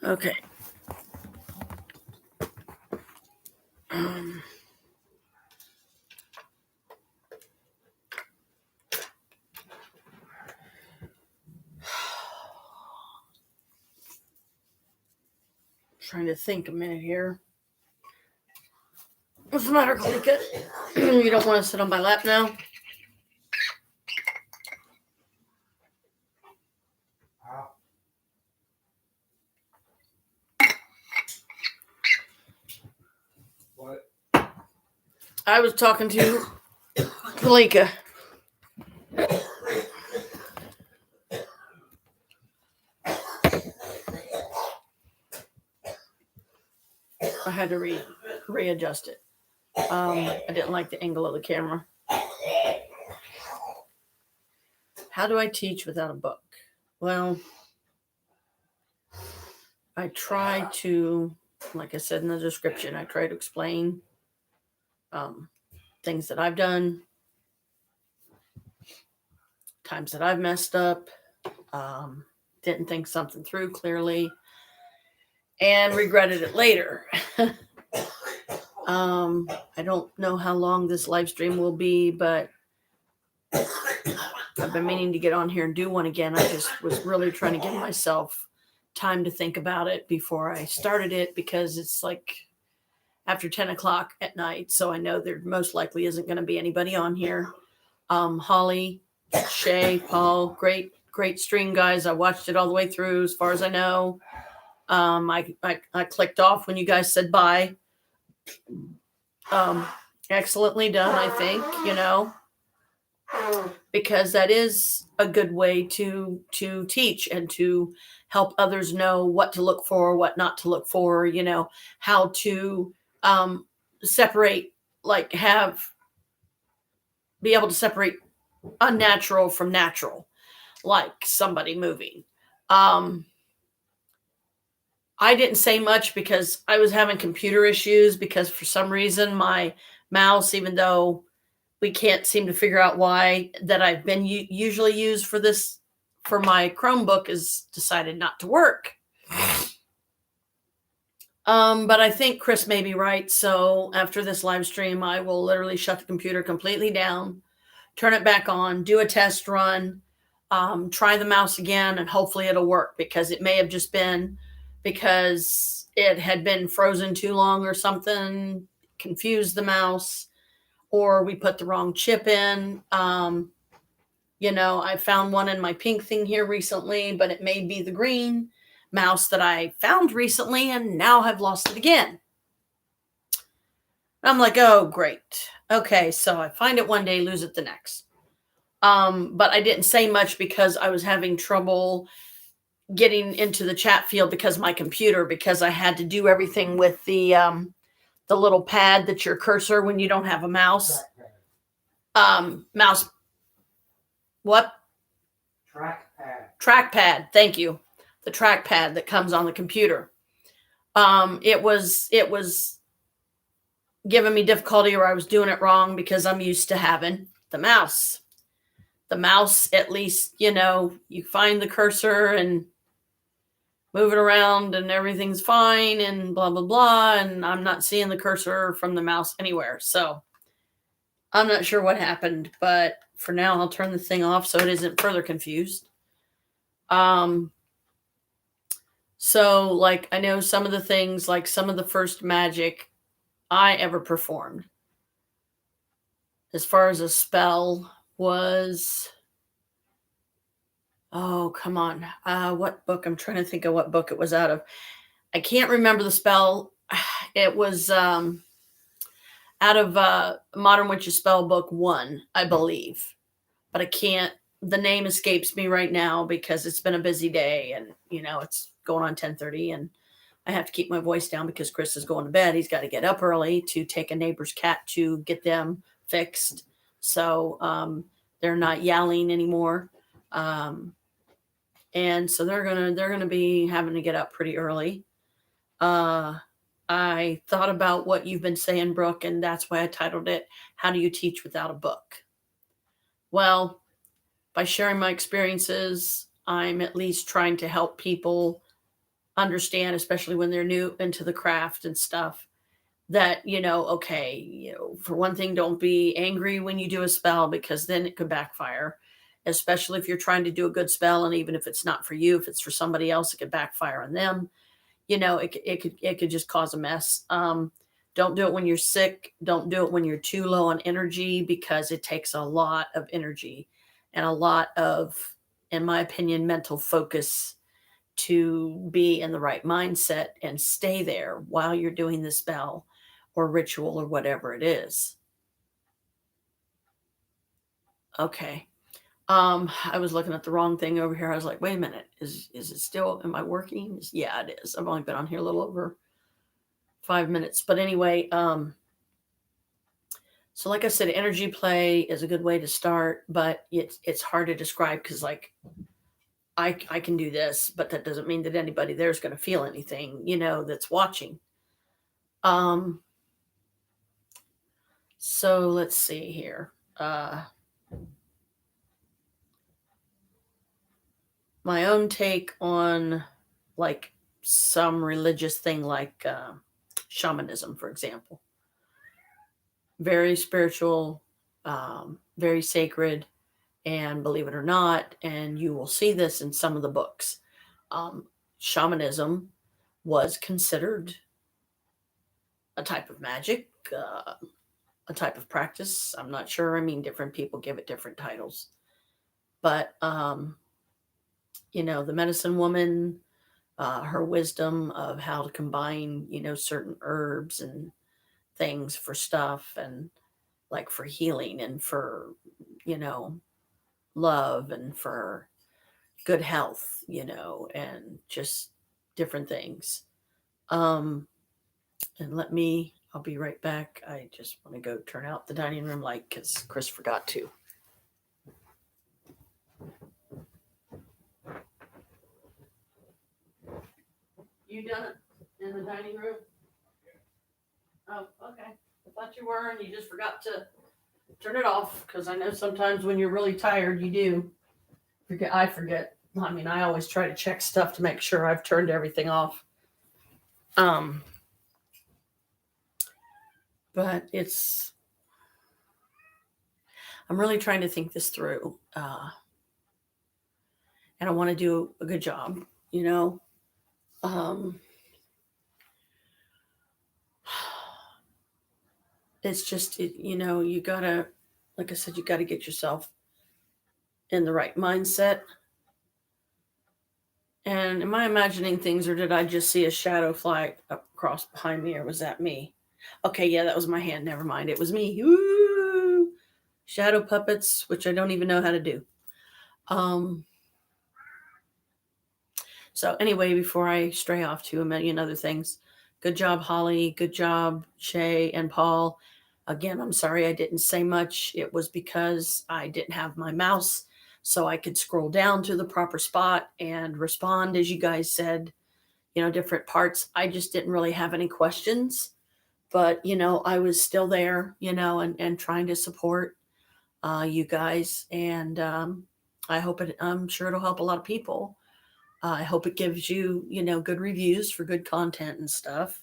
Okay. Trying to think a minute here. What's the matter, Kalika? You don't want to sit on my lap now? What? I was talking to Kalika. I had to readjust it. I didn't like the angle of the camera. How do I teach without a book? Well, I try to, like I said in the description, I try to explain things that I've done, times that I've messed up, didn't think something through clearly, and regretted it later. I don't know how long this live stream will be, but I've been meaning to get on here and do one again. I just was really trying to give myself time to think about it before I started it, because it's like after 10 o'clock at night. So I know there most likely isn't going to be anybody on here. Holly, Shay, Paul, great stream, guys. I watched it all the way through as far as I know. I clicked off when you guys said bye. Excellently done, I think, because that is a good way to teach and to help others know what to look for, what not to look for, how to separate, like be able to separate unnatural from natural, like somebody moving. I didn't say much because I was having computer issues, because for some reason my mouse, even though we can't seem to figure out why, that I've been usually used for this, for my Chromebook, is decided not to work. But I think Chris may be right. So after this live stream, I will literally shut the computer completely down, turn it back on, do a test run, try the mouse again, and hopefully it'll work, because it may have just been because it had been frozen too long or something, confused the mouse, or we put the wrong chip in. I found one in my pink thing here recently, but it may be the green mouse that I found recently, and now I've lost it again. I'm like, oh, great. Okay, so I find it one day, lose it the next. But I didn't say much because I was having trouble getting into the chat field because my computer, because I had to do everything with the little pad that's your cursor when you don't have a mouse. Mouse. What? Trackpad. Thank you. The trackpad that comes on the computer. It was giving me difficulty, or I was doing it wrong, because I'm used to having the mouse. The mouse, at least, you find the cursor and move it around and everything's fine and blah, blah, blah. And I'm not seeing the cursor from the mouse anywhere. So I'm not sure what happened, but for now I'll turn the thing off so it isn't further confused. So like, I know some of the things, like some of the first magic I ever performed, as far as a spell, was, oh, come on. What book? I'm trying to think of what book it was out of. I can't remember the spell. It was out of Modern Witch's Spell Book 1, I believe. But I can't, the name escapes me right now because it's been a busy day, and, it's going on 10:30, and I have to keep my voice down because Chris is going to bed. He's got to get up early to take a neighbor's cat to get them fixed. So they're not yowling anymore. And so they're gonna be having to get up pretty early. I thought about what you've been saying, Brooke, and that's why I titled it, How Do You Teach Without a Book? Well, by sharing my experiences, I'm at least trying to help people understand, especially when they're new into the craft and stuff, that, okay, for one thing, don't be angry when you do a spell, because then it could backfire, especially if you're trying to do a good spell. And even if it's not for you, if it's for somebody else, it could backfire on them. It could just cause a mess. Don't do it when you're sick. Don't do it when you're too low on energy, because it takes a lot of energy and a lot of, in my opinion, mental focus to be in the right mindset and stay there while you're doing the spell or ritual or whatever it is. Okay. I was looking at the wrong thing over here. I was like, wait a minute, is it still, am I working? Yeah, it is. I've only been on here a little over 5 minutes. But anyway, so like I said, energy play is a good way to start, but it's hard to describe, because like I can do this, but that doesn't mean that anybody there is going to feel anything, that's watching. So let's see here. My own take on like some religious thing, like shamanism, for example. Very spiritual, very sacred, and believe it or not, and you will see this in some of the books, shamanism was considered a type of magic, a type of practice. I'm not sure. I mean, different people give it different titles. But, the medicine woman, her wisdom of how to combine, certain herbs and things for stuff, and like for healing and for, you know, love and for good health, and just different things. Um, and I'll be right back. I just want to go turn out the dining room light because Chris forgot to. You done it in the dining room? Oh, okay. I thought you were, and you just forgot to turn it off, because I know sometimes when you're really tired, you do forget. I forget. I mean, I always try to check stuff to make sure I've turned everything off. But I'm really trying to think this through, and I want to do a good job, it's just, you gotta, like I said, you gotta get yourself in the right mindset. And am I imagining things, or did I just see a shadow fly across behind me, or was that me? Okay, yeah, that was my hand. Never mind. It was me. Woo! Shadow puppets, which I don't even know how to do. So anyway, before I stray off to a million other things, good job, Holly. Good job, Shay and Paul. Again, I'm sorry I didn't say much. It was because I didn't have my mouse, so I could scroll down to the proper spot and respond, as you guys said, different parts. I just didn't really have any questions, but, I was still there, and trying to support you guys. And I'm sure it'll help a lot of people. I hope it gives you, good reviews for good content and stuff.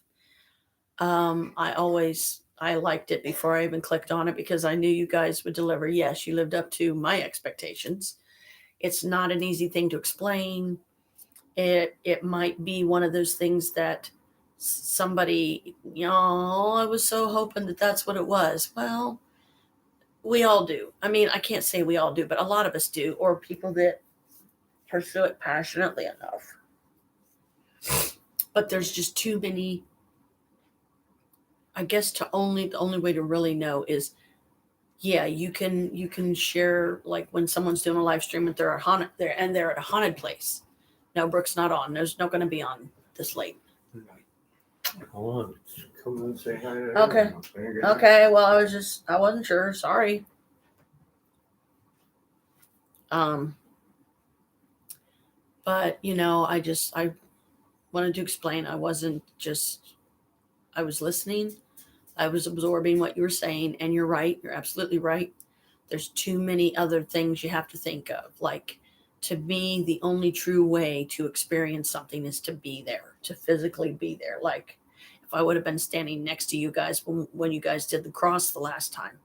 I liked it before I even clicked on it, because I knew you guys would deliver. Yes, you lived up to my expectations. It's not an easy thing to explain. It might be one of those things that somebody, I was so hoping that that's what it was. Well, we all do. I mean, I can't say we all do, but a lot of us do, or people that pursue it passionately enough. But there's just too many. I guess the only way to really know is, yeah, you can share, like when someone's doing a live stream and they're at a haunted place. No, Brooke's not on. There's not going to be on this late. Hold on. Come and say hi to Okay. Okay. Well, I wasn't sure. Sorry. But I wanted to explain. I was listening. I was absorbing what you were saying, and you're right. You're absolutely right. There's too many other things you have to think of, like to me, the only true way to experience something is to be there, to physically be there. Like if I would have been standing next to you guys when you guys did the cross the last time,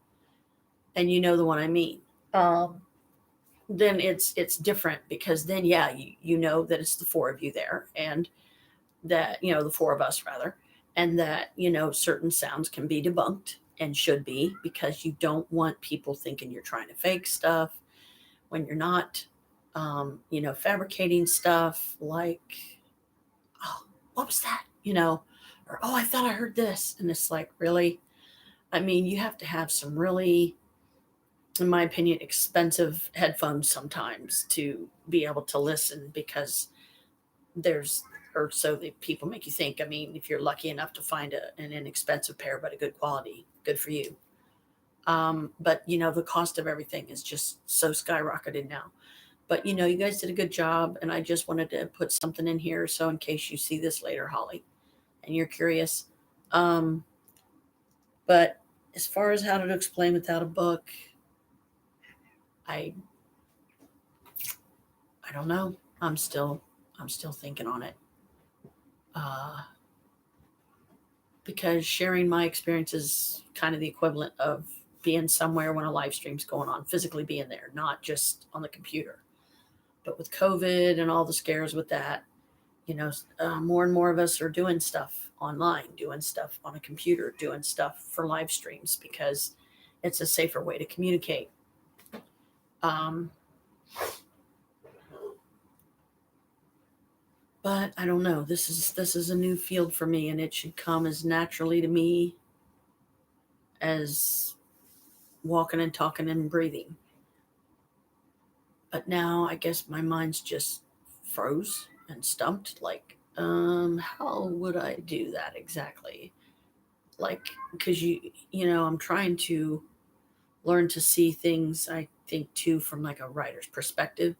and you know the one I mean, then it's different, because then yeah, you know that it's the four of you there, and that, you know, the four of us rather, and that, you know, certain sounds can be debunked and should be, because you don't want people thinking you're trying to fake stuff when you're not. You know, fabricating stuff like, oh, what was that? You know, or oh, I thought I heard this. And it's like, really? I mean, you have to have some really, in my opinion, expensive headphones sometimes to be able to listen, because there's, or so the people make you think. I mean, if you're lucky enough to find an inexpensive pair but a good quality, good for you. But you know, the cost of everything is just so skyrocketed now. But you know, you guys did a good job, and I just wanted to put something in here so in case you see this later, Holly, and you're curious. Um, but as far as how to explain without a book, I I don't know. I'm still thinking on it. Uh, because sharing my experience is kind of the equivalent of being somewhere when a live stream's going on, physically being there, not just on the computer. But with COVID and all the scares with that, you know, more and more of us are doing stuff online, doing stuff on a computer, doing stuff for live streams, because it's a safer way to communicate. Um, but I don't know. This is a new field for me, and it should come as naturally to me as walking and talking and breathing. But now I guess my mind's just froze and stumped. Like, how would I do that exactly? Like, because you know, I'm trying to learn to see things, I think too, from like a writer's perspective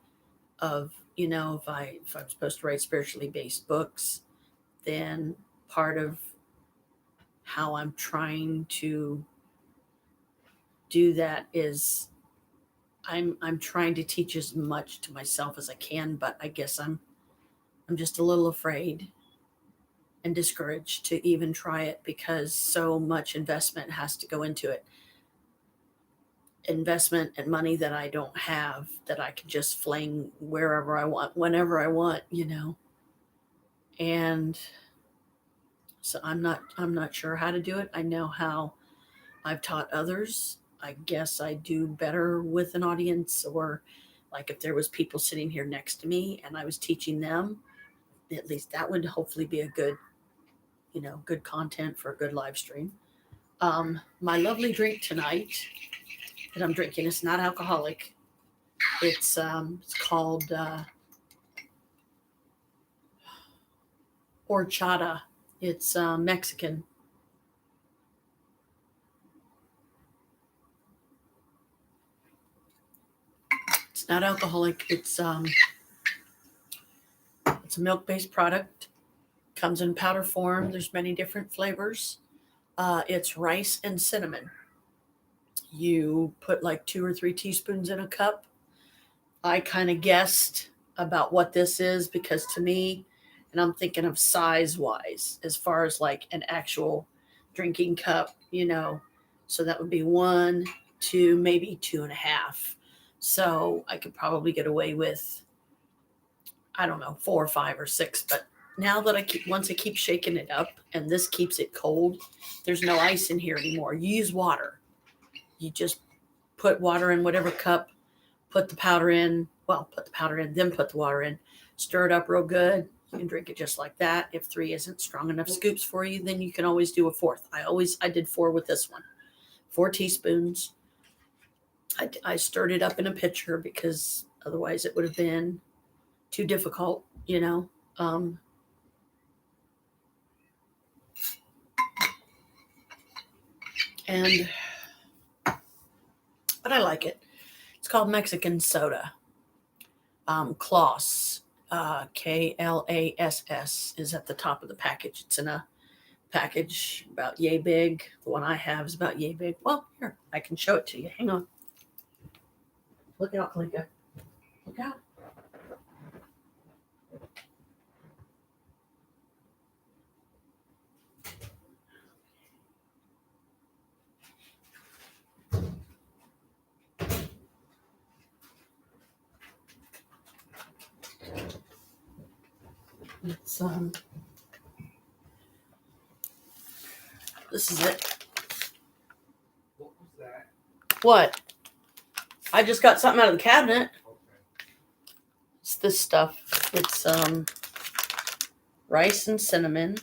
of, you know, if I'm supposed to write spiritually based books, then part of how I'm trying to do that is I'm trying to teach as much to myself as I can, but I guess I'm just a little afraid and discouraged to even try it, because so much investment has to go into it. Investment and money that I don't have, that I can just fling wherever I want, whenever I want, you know. And so I'm not sure how to do it. I know how I've taught others. I guess I do better with an audience, or like if there was people sitting here next to me and I was teaching them, at least that would hopefully be a good, you know, good content for a good live stream. My lovely drink tonight that I'm drinking is not alcoholic. It's called Horchata. It's Mexican. It's not alcoholic. It's a milk based product. Comes in powder form. There's many different flavors. It's rice and cinnamon. You put like 2 or 3 teaspoons in a cup. I kind of guessed about what this is, because to me, and I'm thinking of size wise, as far as like an actual drinking cup, you know, so that would be 1, 2, maybe 2.5. So I could probably get away with, I don't know, 4 or 5 or 6. But now that once I keep shaking it up and this keeps it cold, there's no ice in here anymore. You use water. You just put water in whatever cup, put the powder in, well, put the powder in, then put the water in, stir it up real good. You can drink it just like that. If 3 isn't strong enough scoops for you, then you can always do a fourth. I did 4 with this one. 4 teaspoons. I stirred it up in a pitcher, because otherwise it would have been too difficult, you know. Um, and but I like it. It's called Mexican soda. Klass, Klass, is at the top of the package. It's in a package about yay big. The one I have is about yay big. Well, here, I can show it to you. Hang on. Look out, Kalinka. Look out. It's this is it. What was that? What? I just got something out of the cabinet. Okay. It's this stuff. It's rice and cinnamon,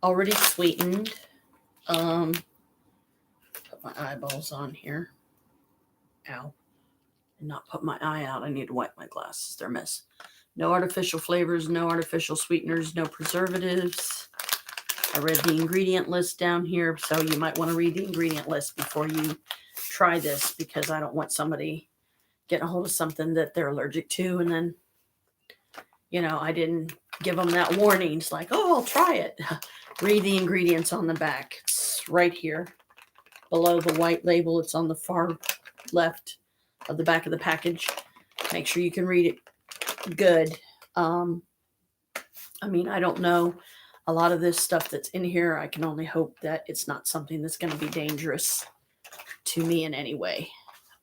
already sweetened. Put my eyeballs on here. Ow. And not put my eye out. I need to wipe my glasses. They're a mess. No artificial flavors, no artificial sweeteners, no preservatives. I read the ingredient list down here, so you might want to read the ingredient list before you try this, because I don't want somebody getting a hold of something that they're allergic to, and then, I didn't give them that warning. It's like, oh, I'll try it. Read the ingredients on the back. It's right here below the white label. It's on the far left of the back of the package. Make sure you can read it good. I don't know a lot of this stuff that's in here. I can only hope that it's not something that's going to be dangerous to me in any way.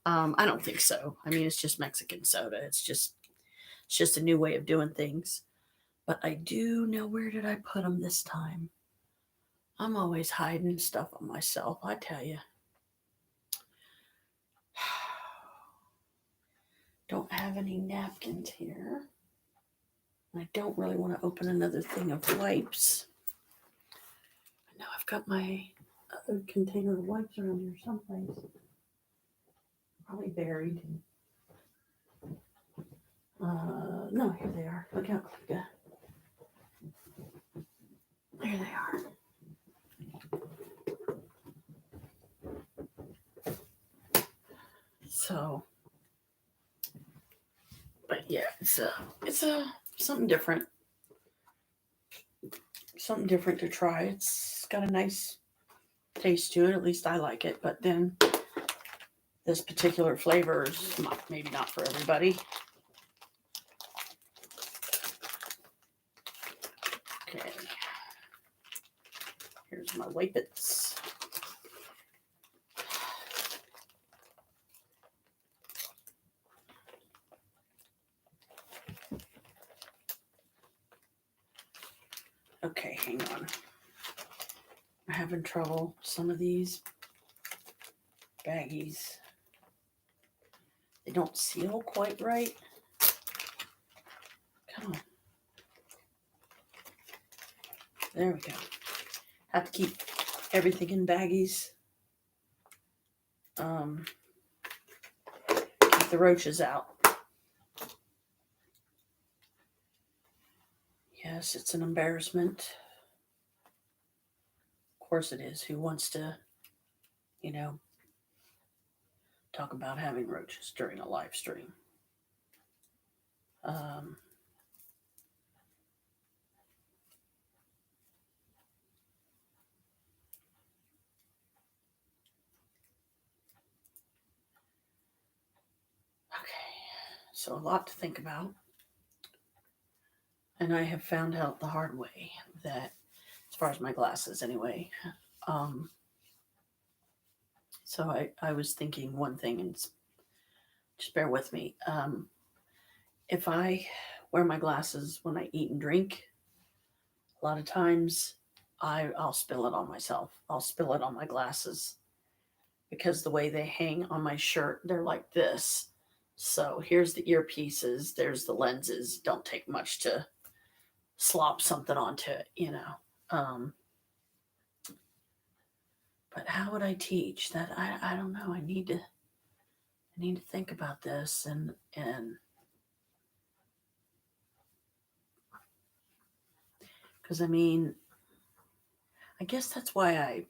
I don't think so. It's just Mexican soda. It's just a new way of doing things. But I do know, where did I put them this time? I'm always hiding stuff on myself, I tell you. Don't have any napkins here. I don't really want to open another thing of wipes. I know I've got my other container of wipes around here someplace. Probably buried. No, here they are. Look out, Clica. There they are. So, but yeah, it's something different. Something different to try. It's got a nice taste to it. At least I like it. But then this particular flavor is maybe not for everybody. Okay. Here's my Whippets. Okay, hang on. I'm having trouble. Some of these baggies, they don't seal quite right. Come on. There we go. Have to keep everything in baggies. Keep the roaches out. Yes, it's an embarrassment. Of course it is. Who wants to, talk about having roaches during a live stream? Okay, so a lot to think about. And I have found out the hard way that, as far as my glasses anyway, so I was thinking one thing, and just bear with me. If I wear my glasses when I eat and drink, a lot of times I'll spill it on myself. I'll spill it on my glasses because the way they hang on my shirt, they're like this. So here's the earpieces, there's the lenses. Don't take much to slop something onto it, But how would I teach that? I don't know. I need to think about this, and because I guess that's why I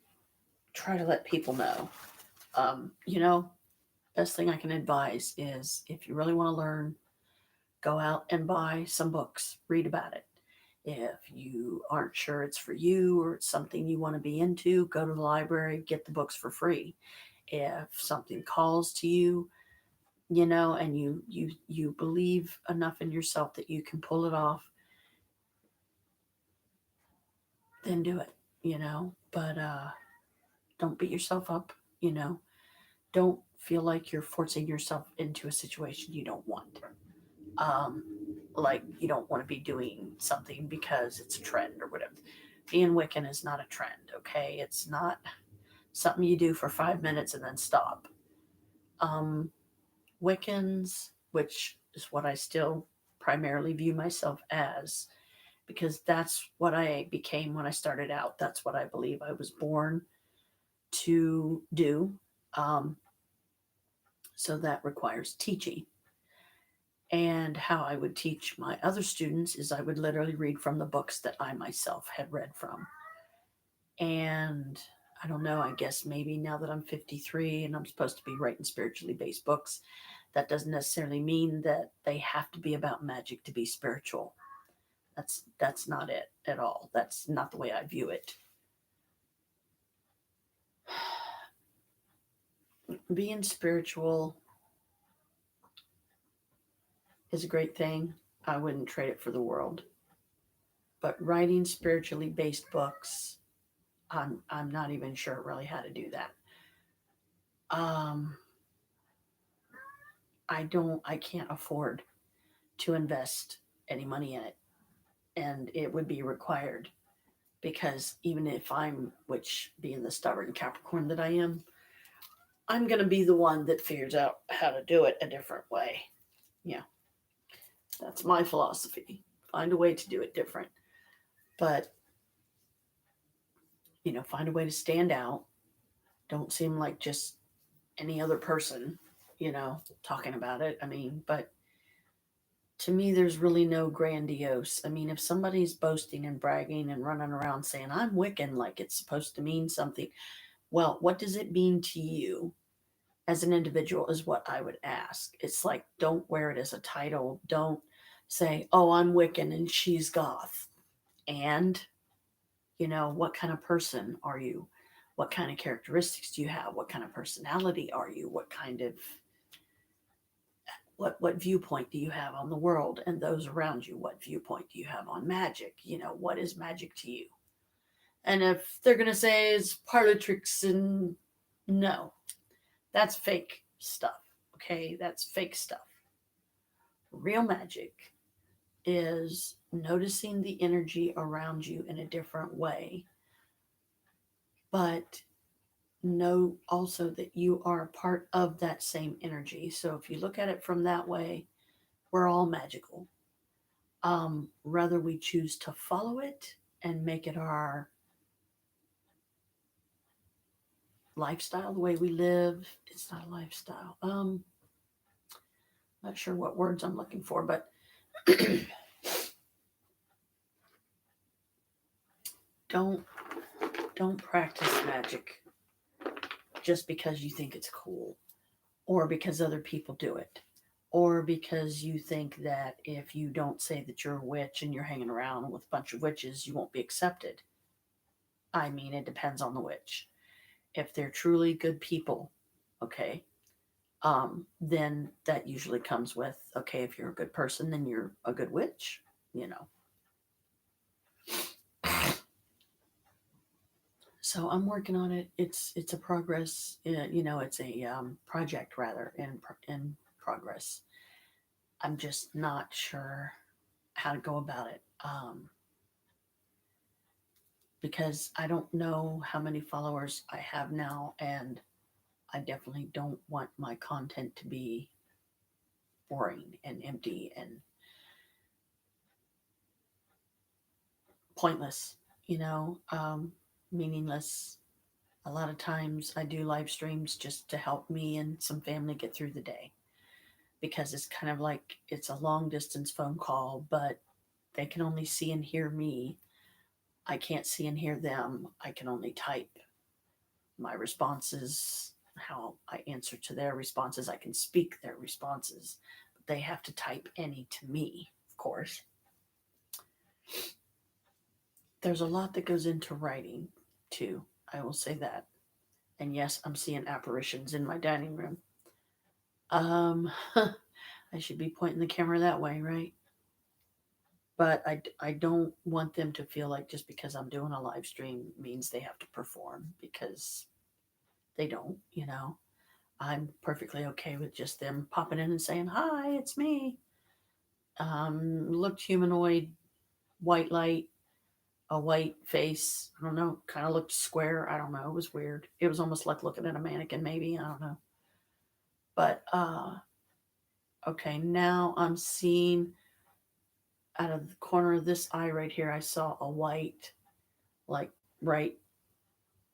try to let people know. Best thing I can advise is, if you really want to learn, go out and buy some books, read about it. If you aren't sure it's for you or it's something you want to be into, go to the library, get the books for free. If something calls to you, and you believe enough in yourself that you can pull it off, then do it, But don't beat yourself up, Don't feel like you're forcing yourself into a situation you don't want. like you don't want to be doing something because it's a trend or whatever. Being Wiccan is not a trend, okay? It's not something you do for 5 minutes and then stop. Um, Wiccans, which is what I still primarily view myself as, because that's what I became when I started out. That's what I believe I was born to do. Um, so that requires teaching. And how I would teach my other students is I would literally read from the books that I myself had read from. And I don't know, I guess maybe now that I'm 53 and I'm supposed to be writing spiritually based books, that doesn't necessarily mean that they have to be about magic to be spiritual. That's not it at all. That's not the way I view it. Being spiritual is a great thing. I wouldn't trade it for the world. But writing spiritually based books, I'm not even sure really how to do that. Um, I can't afford to invest any money in it, and it would be required because even if which being the stubborn Capricorn that I am, I'm gonna be the one that figures out how to do it a different way. Yeah, that's my philosophy. Find a way to do it different, but find a way to stand out. Don't seem like just any other person, talking about it. I mean, but to me, there's really no grandiose. I mean, if somebody's boasting and bragging and running around saying, I'm Wiccan, like it's supposed to mean something, well, what does it mean to you as an individual is what I would ask. It's like, don't wear it as a title. Don't say, oh, I'm Wiccan and she's goth. And, what kind of person are you? What kind of characteristics do you have? What kind of personality are you? What viewpoint do you have on the world and those around you? What viewpoint do you have on magic? What is magic to you? And if they're going to say it's tricks, and no, that's fake stuff. Okay, that's fake stuff. Real magic is noticing the energy around you in a different way, but know also that you are a part of that same energy. So if you look at it from that way, we're all magical. Rather we choose to follow it and make it our lifestyle, the way we live. It's not a lifestyle. Not sure what words I'm looking for, but don't don't practice magic just because you think it's cool or because other people do it or because you think that if you don't say that you're a witch and you're hanging around with a bunch of witches, you won't be accepted. I mean, it depends on the witch. If they're truly good people, okay, then that usually comes with, okay, if you're a good person, then you're a good witch, you know. So I'm working on it. It's a progress, it's a project rather in progress. I'm just not sure how to go about it because I don't know how many followers I have now, and I definitely don't want my content to be boring and empty and pointless, meaningless. A lot of times I do live streams just to help me and some family get through the day because it's kind of like it's a long distance phone call, but they can only see and hear me. I can't see and hear them. I can only type my responses, how I answer to their responses. I can speak their responses, but they have to type any to me, of course. There's a lot that goes into writing, too. I will say that. And yes, I'm seeing apparitions in my dining room. I should be pointing the camera that way, right? But I don't want them to feel like just because I'm doing a live stream means they have to perform because they don't. I'm perfectly okay with just them popping in and saying, hi, it's me. Looked humanoid, white light, a white face. I don't know, kind of looked square. I don't know. It was weird. It was almost like looking at a mannequin, maybe. I don't know. But okay, now I'm seeing out of the corner of this eye right here, I saw a white, like right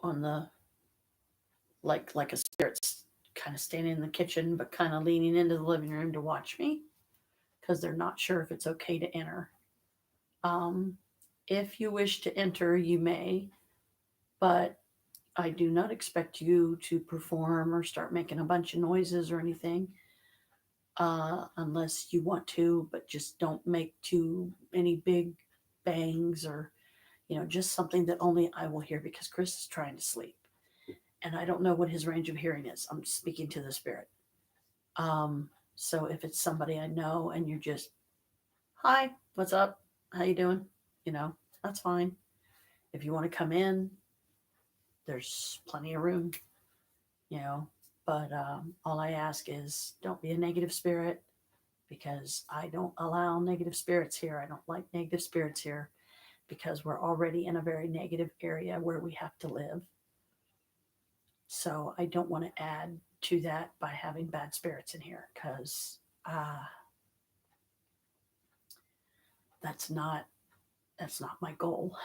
on the like a spirit's kind of standing in the kitchen, but kind of leaning into the living room to watch me because they're not sure if it's okay to enter. Um, if you wish to enter, you may, but I do not expect you to perform or start making a bunch of noises or anything, unless you want to, but just don't make too any big bangs or, just something that only I will hear because Chris is trying to sleep. And I don't know what his range of hearing is. I'm speaking to the spirit. So if it's somebody I know and you're just, hi, what's up? How you doing? That's fine. If you want to come in, there's plenty of room, you know. But all I ask is don't be a negative spirit because I don't allow negative spirits here. I don't like negative spirits here because we're already in a very negative area where we have to live. So I don't want to add to that by having bad spirits in here because that's not my goal.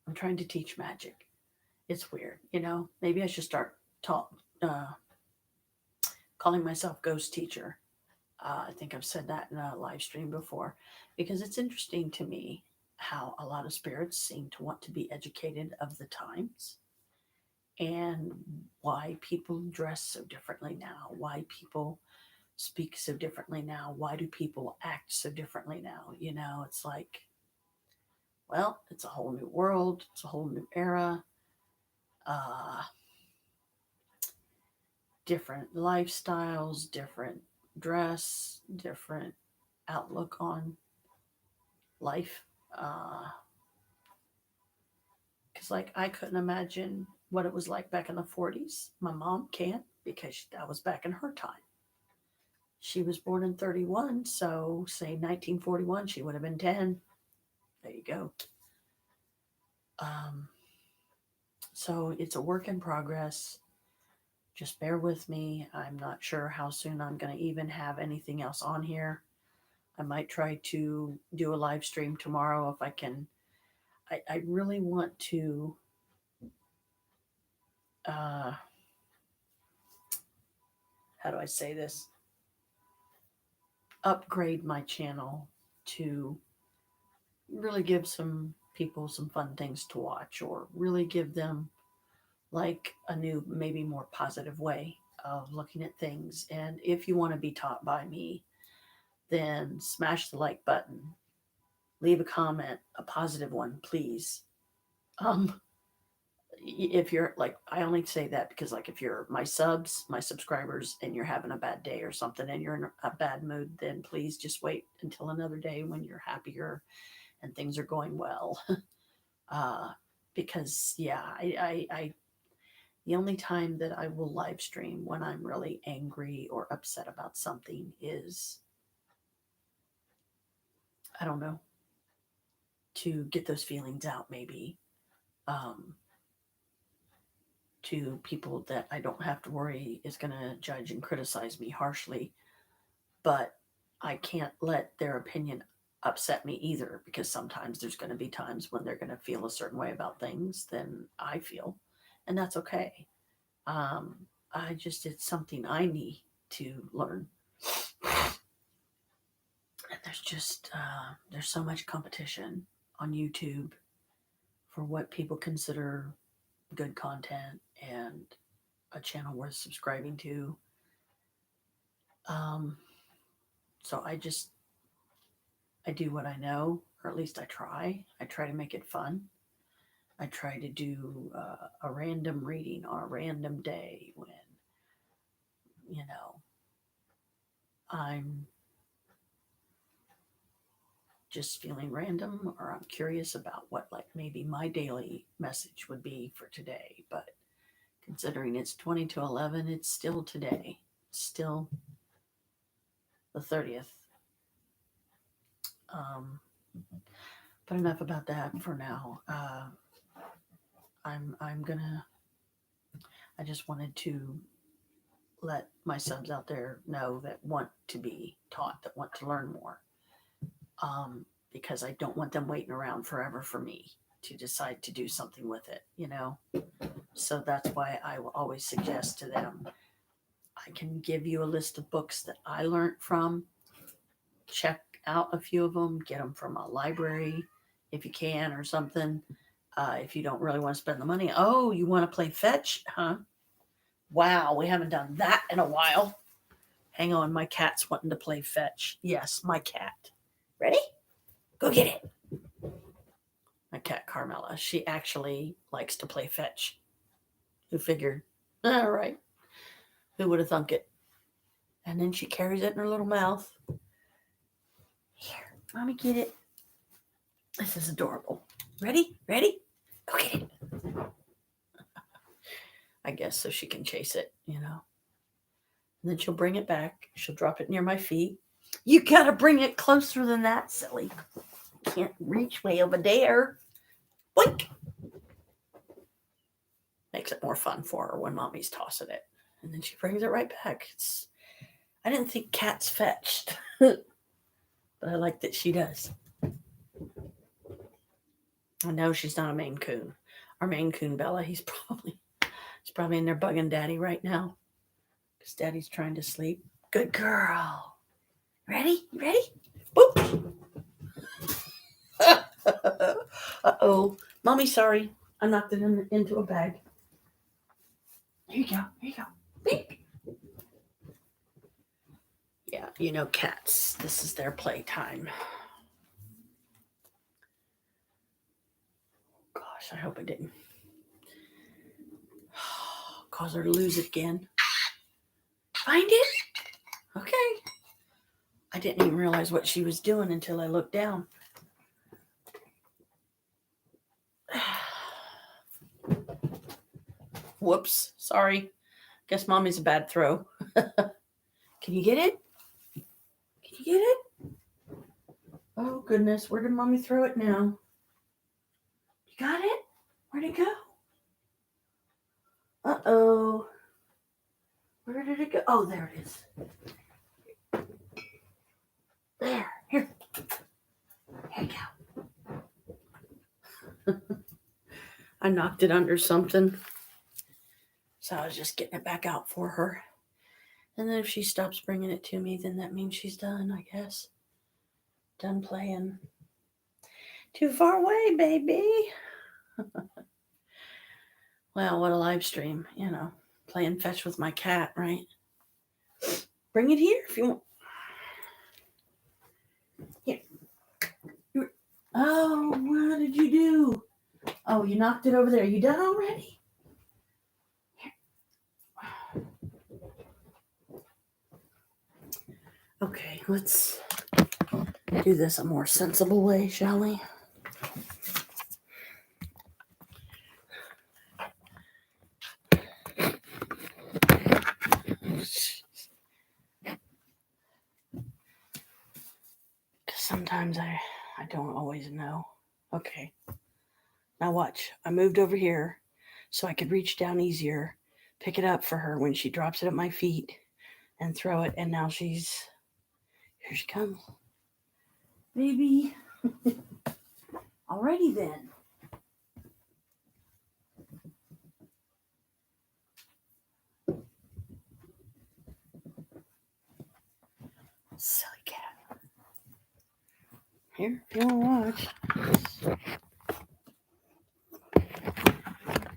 I'm trying to teach magic. It's weird, Maybe I should start uh, calling myself ghost teacher. I think I've said that in a live stream before because it's interesting to me how a lot of spirits seem to want to be educated of the times and why people dress so differently now, why people speak so differently now, why do people act so differently now. It's like, well, it's a whole new world, it's a whole new era, uh, different lifestyles, different dress, different outlook on life. Because, like, I couldn't imagine what it was like back in the 40s. My mom can't because that was back in her time. She was born in 31, so say 1941, she would have been 10. There you go. Um, so it's a work in progress. Just bear with me. I'm not sure how soon I'm going to even have anything else on here. I might try to do a live stream tomorrow if I can. I really want to, uh, how do I say this? Upgrade my channel to really give some people some fun things to watch or really give them like a new, maybe more positive way of looking at things. And if you want to be taught by me, then smash the like button, leave a comment, a positive one, please. Um, if you're like, I only say that because, like, if you're my subscribers, and you're having a bad day or something and you're in a bad mood, then please just wait until another day when you're happier and things are going well. uh, because, yeah, the only time that I will live stream when I'm really angry or upset about something is, I don't know, to get those feelings out, maybe. Um, to people that I don't have to worry is going to judge and criticize me harshly, but I can't let their opinion upset me either because sometimes there's going to be times when they're going to feel a certain way about things than I feel, and that's okay. Um, it's something I need to learn. And there's so much competition on YouTube for what people consider good content and a channel worth subscribing to. Um, so I do what I know, or at least I try. I try to make it fun. I try to do a random reading on a random day when, you know, I'm just feeling random or I'm curious about what, like, maybe my daily message would be for today. But considering it's 20 to 11, it's still today. Still the 30th. But enough about that for now. I just wanted to let my subs out there know that want to be taught, that want to learn more. Because I don't want them waiting around forever for me to decide to do something with it, So that's why I will always suggest to them, I can give you a list of books that I learned from. Check out a few of them, get them from a library if you can or something. If you don't really want to spend the money. Oh, you want to play fetch? Huh? Wow, we haven't done that in a while. Hang on, my cat's wanting to play fetch. Yes, my cat. Ready? Go get it. My cat Carmela, she actually likes to play fetch. Who figured? All right. Who would have thunk it? And then she carries it in her little mouth. Here, mommy, get it. This is adorable. Ready? Ready? Go get it. I guess so she can chase it, And then she'll bring it back. She'll drop it near my feet. You gotta bring it closer than that, silly. Can't reach way over there. Boink. Makes it more fun for her when mommy's tossing it. And then she brings it right back. I didn't think cats fetched, but I like that she does. I know she's not a Maine Coon. Our Maine Coon, Bella, he's probably in there bugging Daddy right now because Daddy's trying to sleep. Good girl. Ready? Ready? Boop. Uh-oh. Mommy, sorry. I knocked it into a bag. Here you go. Here you go. Beep. Yeah, cats. This is their playtime. Gosh, I hope I didn't cause her to lose it again. Find it? Okay. I didn't even realize what she was doing until I looked down. Whoops. Sorry. Guess mommy's a bad throw. Can you get it? Can you get it? Oh, goodness. Where did mommy throw it now? You got it? Where'd it go? Uh-oh. Where did it go? Oh, there it is. There. Here. Here you go. I knocked it under something. So I was just getting it back out for her. And then if she stops bringing it to me, then that means she's done, I guess. Done playing. Too far away, baby. Well, what a live stream, Playing fetch with my cat, right? Bring it here if you want. Here. Oh, what did you do? Oh, you knocked it over there. You done already? Here. Okay, let's do this a more sensible way, shall we? Sometimes I don't always know. Okay. Now watch. I moved over here so I could reach down easier, pick it up for her when she drops it at my feet, and throw it. And now here she comes. Baby. Alrighty then. Silly cat. Here, if you want to watch.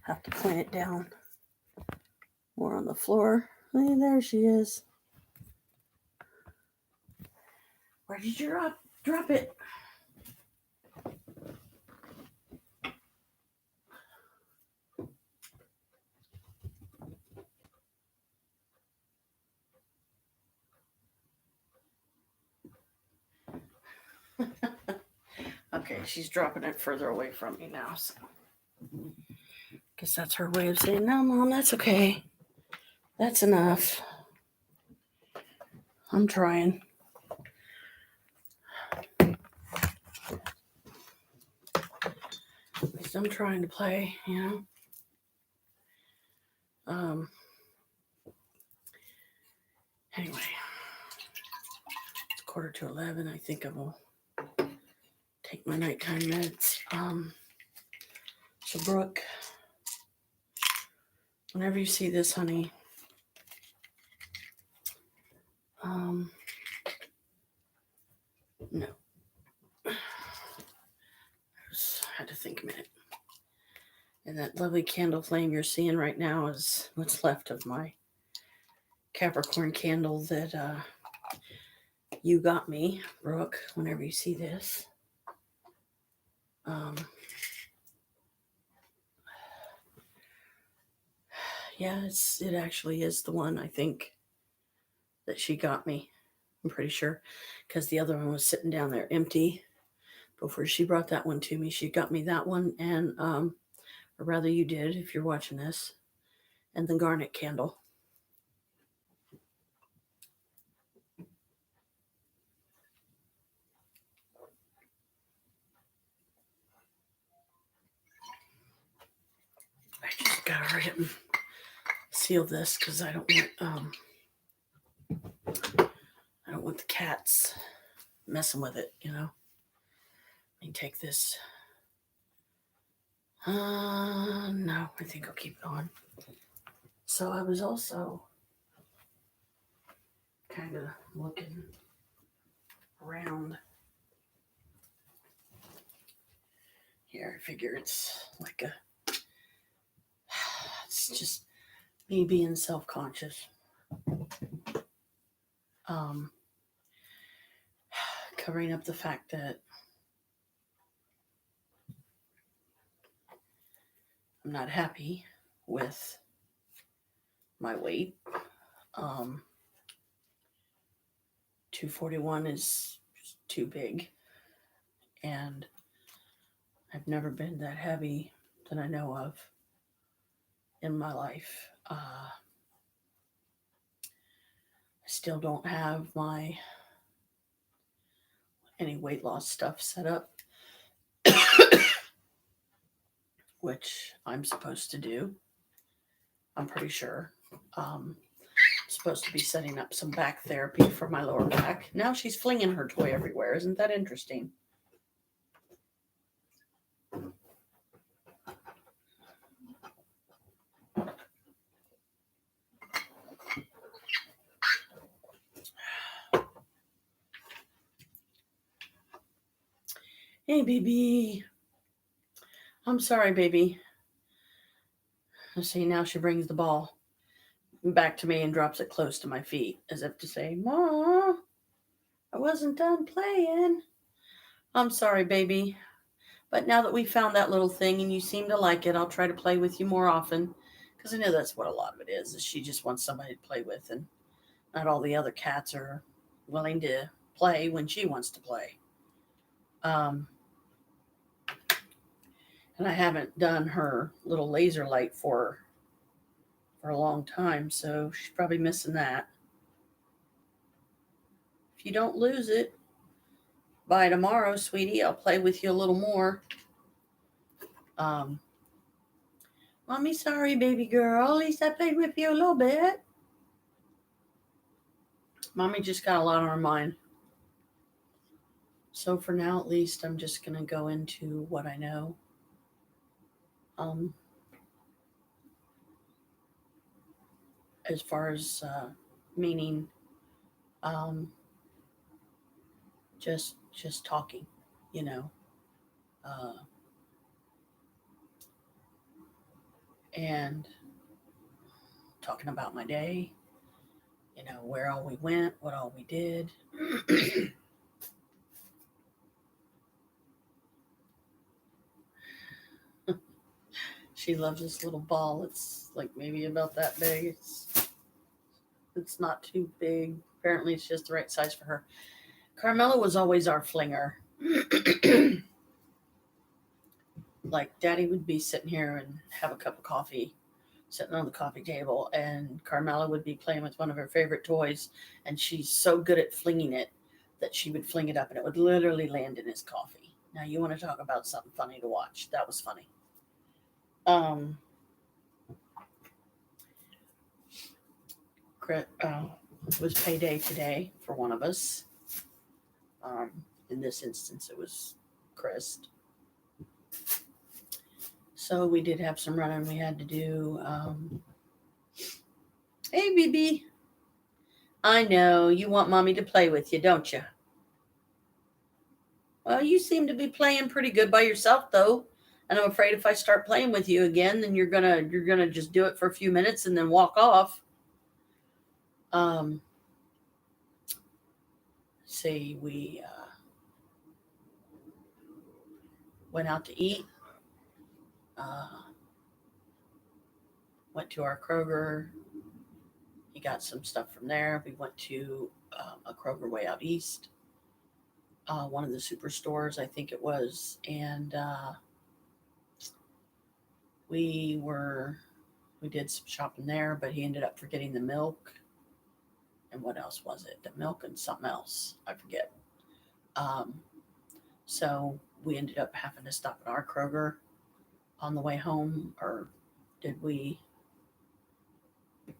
Have to point it down more on the floor. Hey, there she is. Where did you drop it? Okay, she's dropping it further away from me now. So guess that's her way of saying, no, Mom, that's okay. That's enough. I'm trying. Because I'm trying to play, you know. Anyway, it's 11:15. I think I will take my nighttime meds. So Brooke, whenever you see this, honey, no. I had to think a minute. And that lovely candle flame you're seeing right now is what's left of my Capricorn candle that you got me, Brooke, whenever you see this. Yeah, it actually is the one, I think, that she got me. I'm pretty sure, because the other one was sitting down there empty before she brought that one to me. She got me that one, and or rather you did, if you're watching this, and the garnet candle. I just gotta hurry up and seal this because I don't want the cats messing with it, you know. Let me take this. No, I think I'll keep going. So I was also kind of looking around here. I figure it's just me being self-conscious. Covering up the fact that I'm not happy with my weight. 241 is too big, and I've never been that heavy that I know of in my life. I still don't have any weight loss stuff set up, which I'm supposed to do. I'm pretty sure. I'm supposed to be setting up some back therapy for my lower back. Now she's flinging her toy everywhere. Isn't that interesting? Hey, baby. I'm sorry, baby. See, now she brings the ball back to me and drops it close to my feet, as if to say, Ma, I wasn't done playing. I'm sorry, baby. But now that we found that little thing and you seem to like it, I'll try to play with you more often. Because I know that's what a lot of it is she just wants somebody to play with, and not all the other cats are willing to play when she wants to play. And I haven't done her little laser light for a long time, so she's probably missing that. If you don't lose it by tomorrow, sweetie, I'll play with you a little more. Mommy, sorry, baby girl. At least I played with you a little bit. Mommy just got a lot on her mind. So for now, at least, I'm just going to go into what I know. As far as meaning, just talking, you know, and talking about my day, you know, where all we went, what all we did. She loves this little ball. It's like maybe about that big. It's not too big. Apparently it's just the right size for her. Carmela was always our flinger. Like Daddy would be sitting here and have a cup of coffee sitting on the coffee table, and Carmela would be playing with one of her favorite toys, and she's so good at flinging it that she would fling it up and it would literally land in his coffee. Now you want to talk about something funny to watch. That was funny. Um, it was payday today for one of us. Um, in this instance, it was Chris. So we did have some running we had to do. Hey, BB. I know you want mommy to play with you, don't you? Well, you seem to be playing pretty good by yourself, though. And I'm afraid if I start playing with you again, then you're gonna just do it for a few minutes and then walk off. See, we went out to eat. Went to our Kroger. He got some stuff from there. We went to a Kroger way out east, one of the superstores, I think it was, and we did some shopping there. But he ended up forgetting the milk, and what else was it? The milk and something else, I forget. Um, so we ended up having to stop at our Kroger on the way home, or did we? I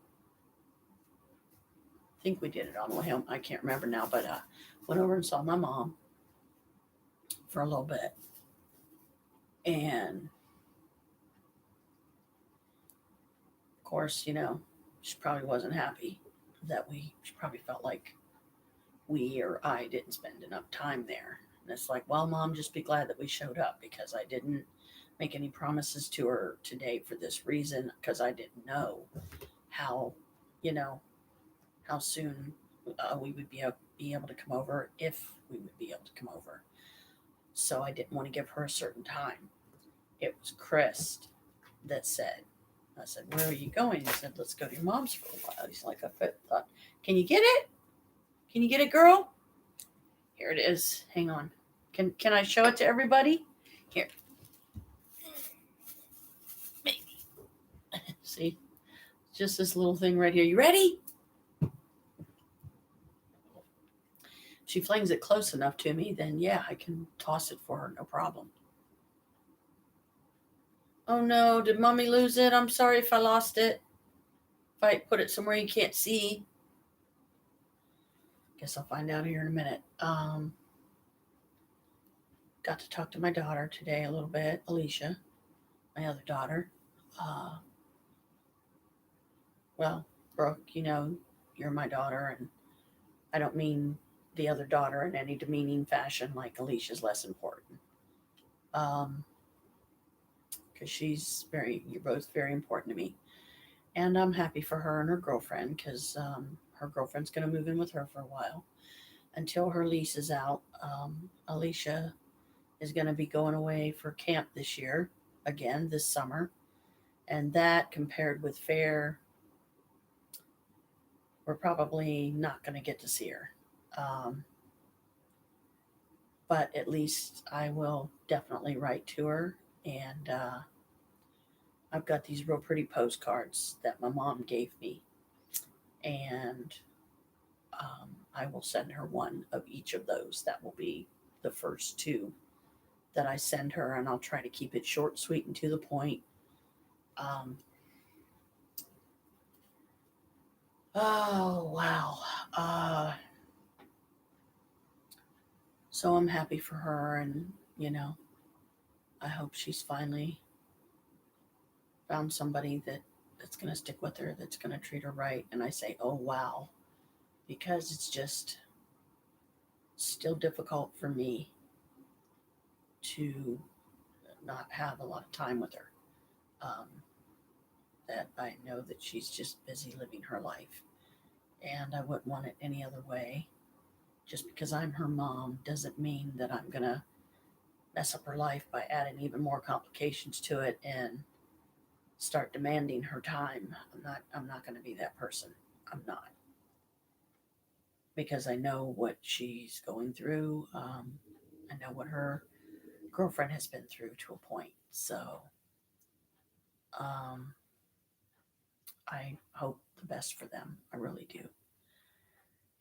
think we did it on the way home. I can't remember now, but went over and saw my mom for a little bit. And of course, she probably wasn't happy she probably felt like we or I didn't spend enough time there. And it's like, well, Mom, just be glad that we showed up, because I didn't make any promises to her today for this reason, because I didn't know how, how soon we would be able to come over, if we would be able to come over. So I didn't want to give her a certain time. It was Chris that said, I said, where are you going? He said, let's go to your mom's for a while. He's like, I thought, can you get it? Can you get it, girl? Here it is. Hang on. Can I show it to everybody? Here. Maybe. See? Just this little thing right here. You ready? If she flings it close enough to me, then yeah, I can toss it for her, no problem. Oh no, did mommy lose it? I'm sorry if I lost it. If I put it somewhere you can't see. Guess I'll find out here in a minute. Got to talk to my daughter today a little bit, Alicia, my other daughter. Well, Brooke, you're my daughter, and I don't mean the other daughter in any demeaning fashion, like Alicia's less important. Because you're both very important to me. And I'm happy for her and her girlfriend, because her girlfriend's going to move in with her for a while until her lease is out. Alicia is going to be going away for camp this year, again, this summer. And that, compared with fair, we're probably not going to get to see her. But at least I will definitely write to her. And I've got these real pretty postcards that my mom gave me. And I will send her one of each of those. That will be the first two that I send her. And I'll try to keep it short, sweet, and to the point. Oh, wow. So I'm happy for her, and, I hope she's finally found somebody that's going to stick with her, that's going to treat her right. And I say, oh, wow, because it's just still difficult for me to not have a lot of time with her. That I know that she's just busy living her life, and I wouldn't want it any other way. Just because I'm her mom doesn't mean that I'm going to mess up her life by adding even more complications to it and start demanding her time. I'm not going to be that person. I'm not. Because I know what she's going through. I know what her girlfriend has been through to a point. So I hope the best for them. I really do.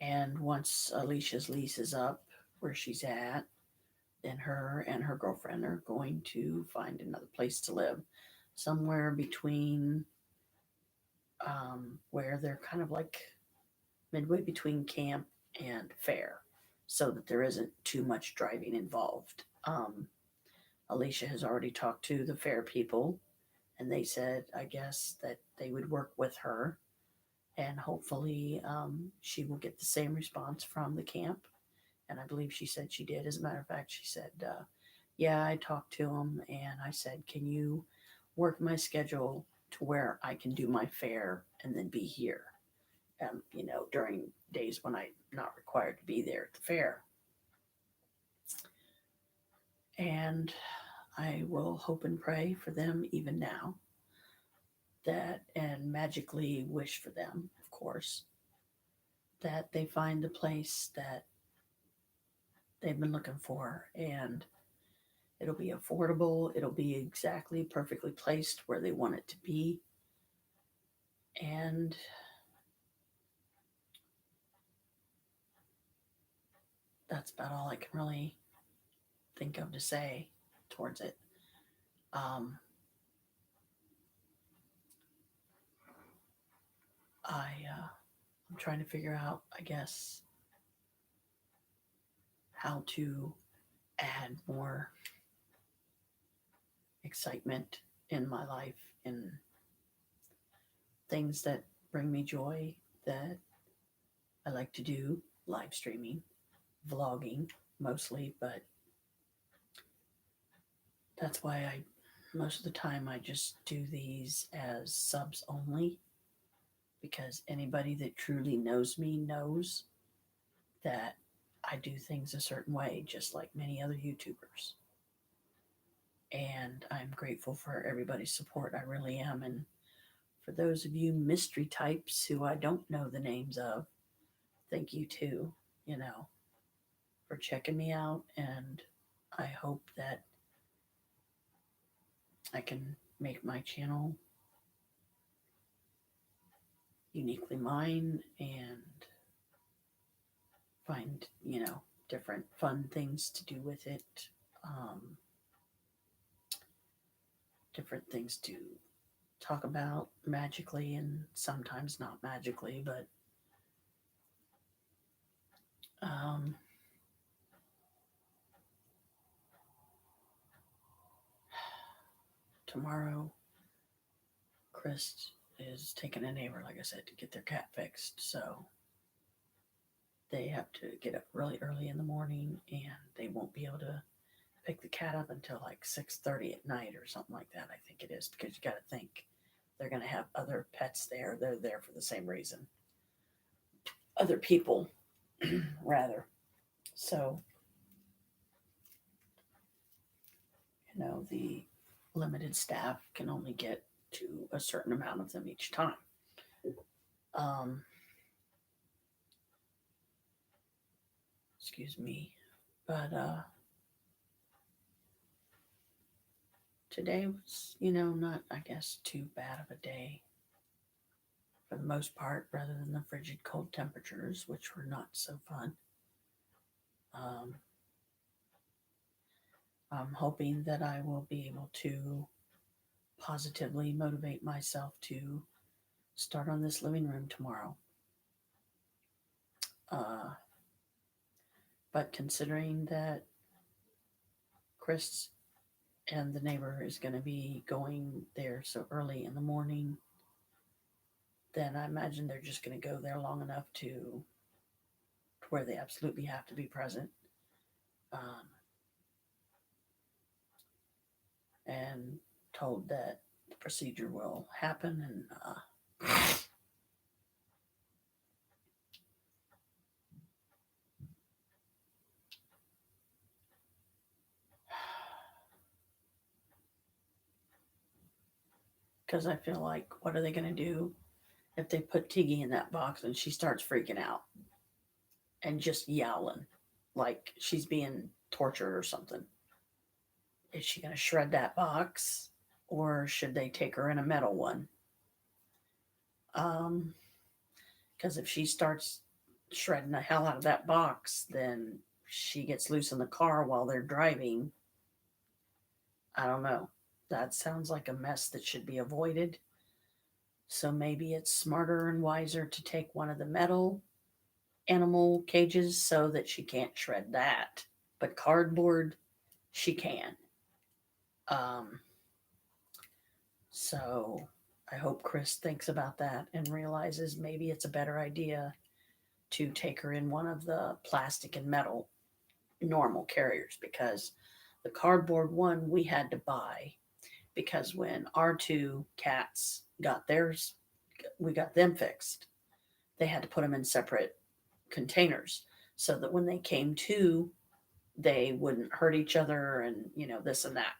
And once Alicia's lease is up where she's at, then her and her girlfriend are going to find another place to live. somewhere between where they're kind of like midway between camp and fair, so that there isn't too much driving involved. Alicia has already talked to the fair people, and they said, I guess, that they would work with her, and hopefully she will get the same response from the camp. And I believe she said she did. As a matter of fact, she said, yeah, I talked to him and I said, can you work my schedule to where I can do my fair and then be here? During days when I'm not required to be there at the fair. And I will hope and pray for them even now, that, and magically wish for them, of course, that they find the place that they've been looking for, and it'll be affordable, it'll be exactly perfectly placed where they want it to be. And that's about all I can really think of to say towards it. I'm trying to figure out, I guess, how to add more excitement in my life, in things that bring me joy, that I like to do, live streaming, vlogging mostly, but that's why most of the time I just do these as subs only, because anybody that truly knows me knows that I do things a certain way, just like many other YouTubers. And I'm grateful for everybody's support. I really am. And for those of you mystery types who I don't know the names of, thank you too, for checking me out. And I hope that I can make my channel uniquely mine and find, different fun things to do with it. Different things to talk about magically and sometimes not magically, but tomorrow Chris is taking a neighbor, like I said, to get their cat fixed. So they have to get up really early in the morning, and they won't be able to pick the cat up until like 6:30 at night or something like that. I think it is, because you got to think they're going to have other pets there. They're there for the same reason. Other people, rather. So, the limited staff can only get to a certain amount of them each time. Excuse me. But today was, not, I guess, too bad of a day for the most part, rather than the frigid cold temperatures, which were not so fun. I'm hoping that I will be able to positively motivate myself to start on this living room tomorrow. But considering that Chris and the neighbor is going to be going there so early in the morning, then I imagine they're just going to go there long enough to where they absolutely have to be present. And told that the procedure will happen, and because I feel like, what are they going to do if they put Tiggy in that box and she starts freaking out and just yowling like she's being tortured or something? Is she going to shred that box, or should they take her in a metal one? Because if she starts shredding the hell out of that box, then she gets loose in the car while they're driving. I don't know. that sounds like a mess that should be avoided. So maybe it's smarter and wiser to take one of the metal animal cages so that she can't shred that. But cardboard, she can. Um, so I hope Chris thinks about that and realizes maybe it's a better idea to take her in one of the plastic and metal normal carriers, because the cardboard one we had to buy because when our two cats got theirs, we got them fixed. They had to put them in separate containers so that when they came to, they wouldn't hurt each other and, this and that.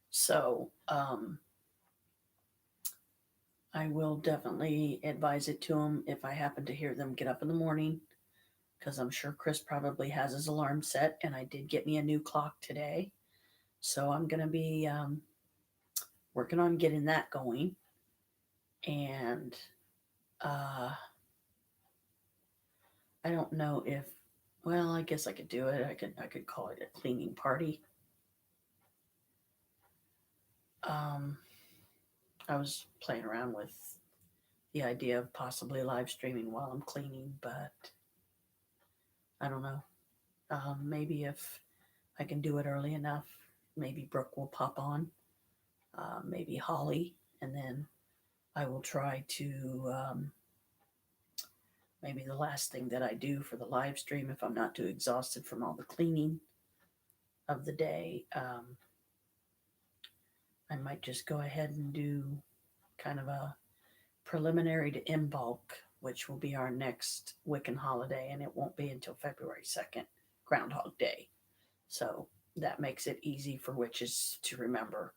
So, I will definitely advise it to them if I happen to hear them get up in the morning, because I'm sure Chris probably has his alarm set, and I did get me a new clock today. So I'm going to be working on getting that going. And uh, I don't know if, well, I guess I could do it. I could call it a cleaning party. Um, I was playing around with the idea of possibly live streaming while I'm cleaning, but I don't know. Maybe if I can do it early enough, maybe Brooke will pop on, maybe Holly, and then I will try to, maybe the last thing that I do for the live stream, if I'm not too exhausted from all the cleaning of the day, I might just go ahead and do kind of a preliminary to Imbolc, which will be our next Wiccan holiday, and it won't be until February 2nd, Groundhog Day. So that makes it easy for witches to remember.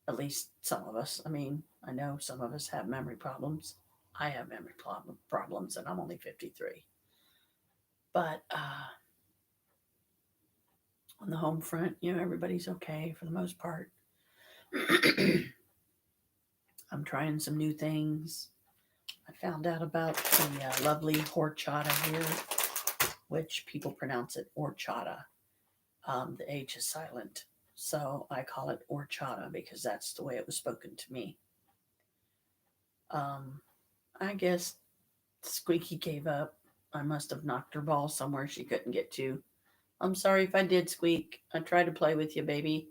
At least some of us. I mean, I know some of us have memory problems. I have memory problems, and I'm only 53. But on the home front, everybody's okay for the most part. I'm trying some new things. I found out about the lovely horchata here, which people pronounce it horchata. The H is silent. So I call it horchata because that's the way it was spoken to me. Um, I guess Squeaky gave up. I must have knocked her ball somewhere she couldn't get to. I'm sorry if I did, Squeak. I tried to play with you, baby.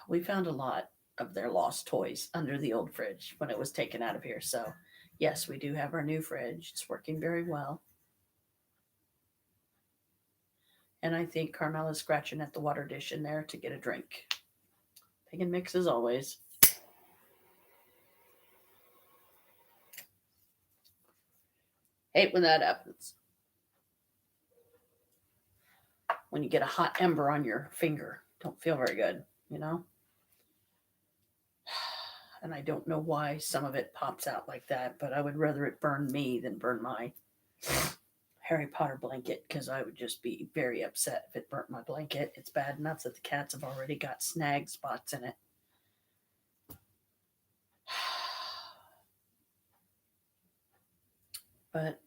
We found a lot of their lost toys under the old fridge when it was taken out of here. So, yes, we do have our new fridge. It's working very well. And I think Carmela's scratching at the water dish in there to get a drink. Pig and mix as always. Hate when that happens. When you get a hot ember on your finger, don't feel very good, And I don't know why some of it pops out like that, but I would rather it burn me than burn my Harry Potter blanket, because I would just be very upset if it burnt my blanket. It's bad enough that the cats have already got snag spots in it. But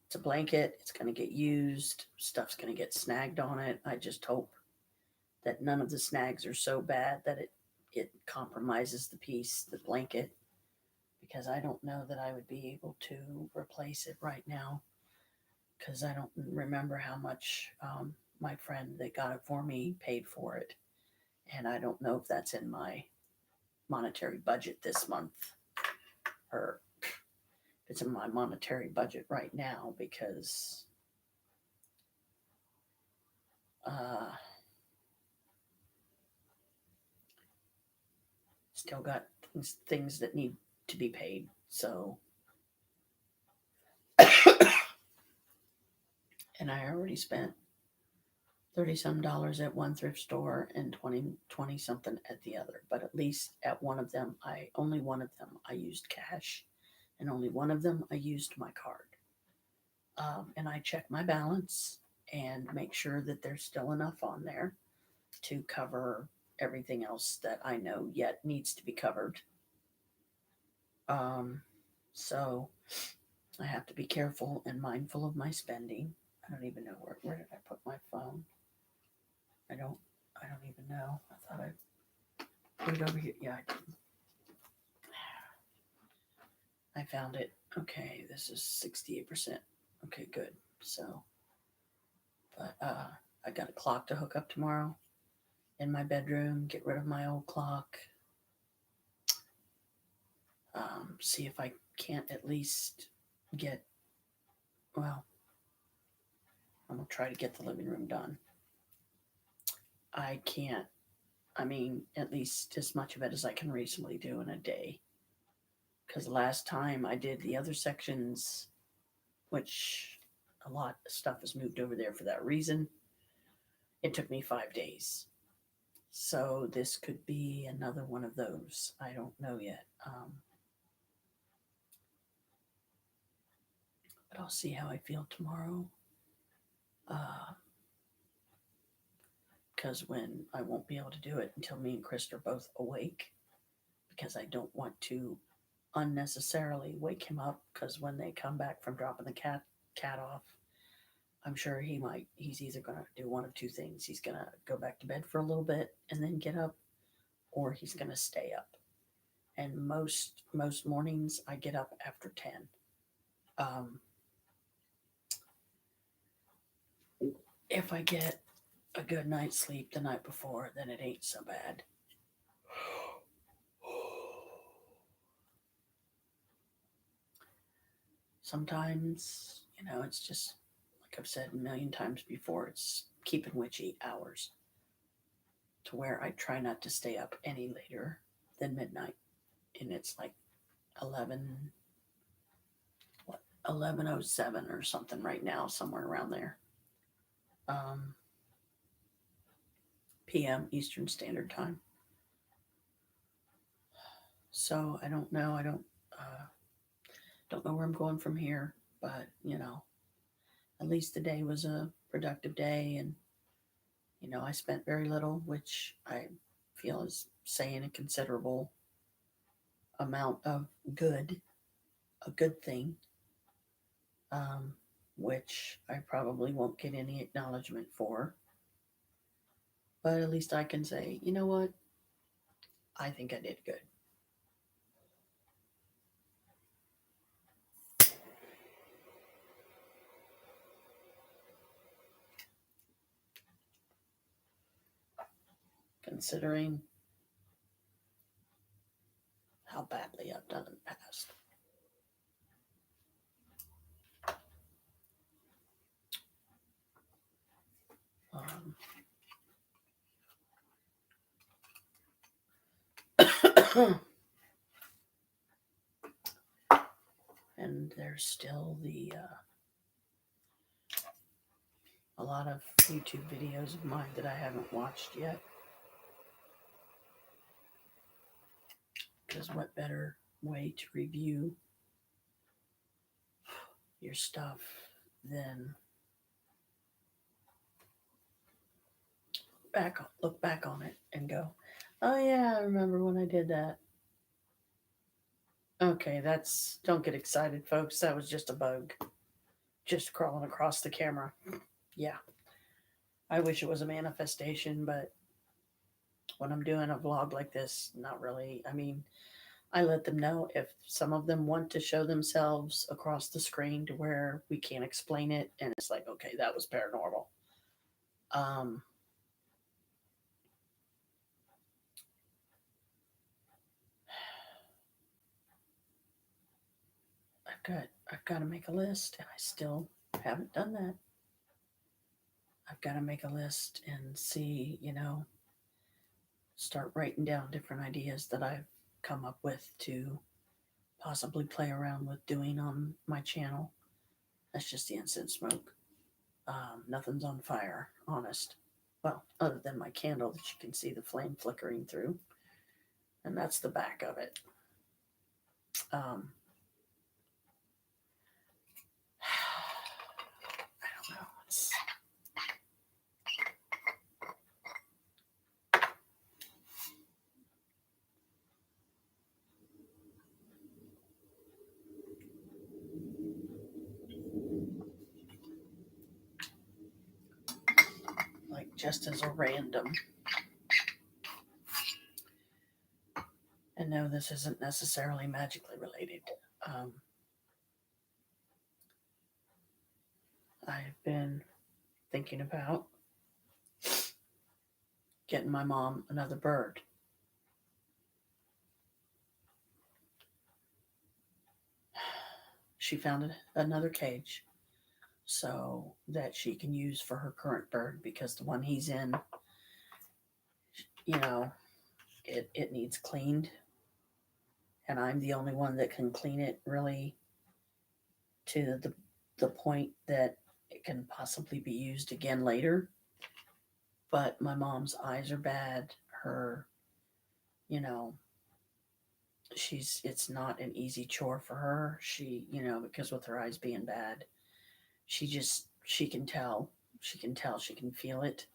it's a blanket. It's going to get used. Stuff's going to get snagged on it. I just hope that none of the snags are so bad that it compromises the blanket, because I don't know that I would be able to replace it right now, because I don't remember how much my friend that got it for me paid for it. And I don't know if that's in my monetary budget this month, or if it's in my monetary budget right now, because uh, still got things that need to be paid. So, and I already spent 30 some dollars at one thrift store and 20 something at the other. But at least at only one of them I used cash, and only one of them I used my card. And I check my balance and make sure that there's still enough on there to cover everything else that I know yet needs to be covered. Um, so I have to be careful and mindful of my spending. I don't even know where did I put my phone? I don't even know. I thought I put it over here. Yeah, I did. I found it. Okay, this is 68%. Okay, good. So, but I got a clock to hook up tomorrow in my bedroom. Get rid of my old clock. See if I can't at least get. Well, I'm gonna try to get the living room done. I can't. I mean, at least as much of it as I can reasonably do in a day. Because last time I did the other sections, which a lot of stuff is moved over there for that reason, it took me 5 days. So this could be another one of those. I don't know yet. But I'll see how I feel tomorrow. Because when I won't be able to do it until me and Chris are both awake, because I don't want to unnecessarily wake him up. Because when they come back from dropping the cat off, I'm sure he's either going to do one of two things. He's going to go back to bed for a little bit and then get up, or he's going to stay up. And most mornings I get up after 10. If I get a good night's sleep the night before, then it ain't so bad. Sometimes, it's just, like I've said a million times before, it's keeping witchy hours to where I try not to stay up any later than midnight. And it's like 11:07 or something right now, somewhere around there. PM Eastern Standard Time. So I don't know. I don't know where I'm going from here, but at least the day was a productive day, and I spent very little, which I feel is saying a considerable amount of a good thing, which I probably won't get any acknowledgement for. But at least I can say, you know what? I think I did good. Considering how badly I've done in the past. And there's still a lot of YouTube videos of mine that I haven't watched yet. Because what better way to review your stuff than look back on it and go, oh yeah, I remember when I did that. Okay, don't get excited, folks. That was just a bug. Just crawling across the camera. Yeah. I wish it was a manifestation, but when I'm doing a vlog like this, not really. I mean, I let them know if some of them want to show themselves across the screen to where we can't explain it, and it's like, okay, that was paranormal. I've got to make a list, and I still haven't done that. I've got to make a list and see, start writing down different ideas that I've come up with to possibly play around with doing on my channel. That's just the incense smoke. Nothing's on fire, honest. Well, other than my candle that you can see the flame flickering through. And that's the back of it. I don't know. just as a random. And no, this isn't necessarily magically related. I've been thinking about getting my mom another bird. She found another cage so that she can use for her current bird, because the one he's in, it needs cleaned. And I'm the only one that can clean it really to the point that it can possibly be used again later. But my mom's eyes are bad. Her, you know, it's not an easy chore for her. She, because with her eyes being bad, she can tell. She can feel it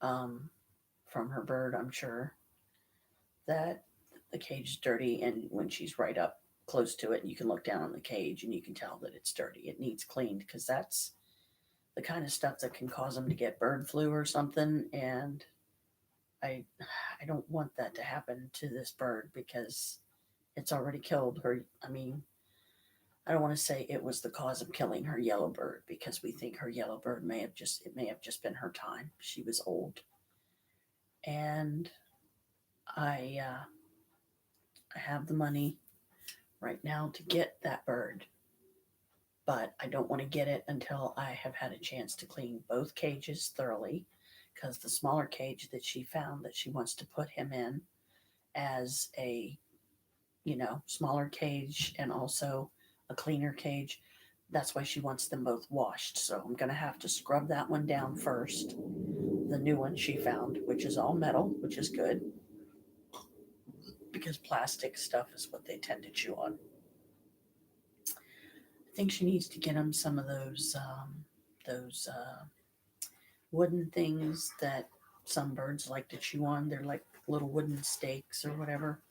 from her bird, I'm sure, that the cage is dirty. And when she's right up close to it, you can look down on the cage and you can tell that it's dirty. It needs cleaned, because that's the kind of stuff that can cause them to get bird flu or something. And I don't want that to happen to this bird, because it's already killed her. I mean, I don't want to say it was the cause of killing her yellow bird, because we think her yellow bird may have just been her time. She was old. And I have the money right now to get that bird, but I don't want to get it until I have had a chance to clean both cages thoroughly, because the smaller cage that she found that she wants to put him in as a, smaller cage and also a cleaner cage, that's why she wants them both washed. So I'm going to have to scrub that one down first. The new one she found, which is all metal, which is good, because plastic stuff is what they tend to chew on. I think she needs to get him some of those wooden things that some birds like to chew on. They're like little wooden stakes or whatever.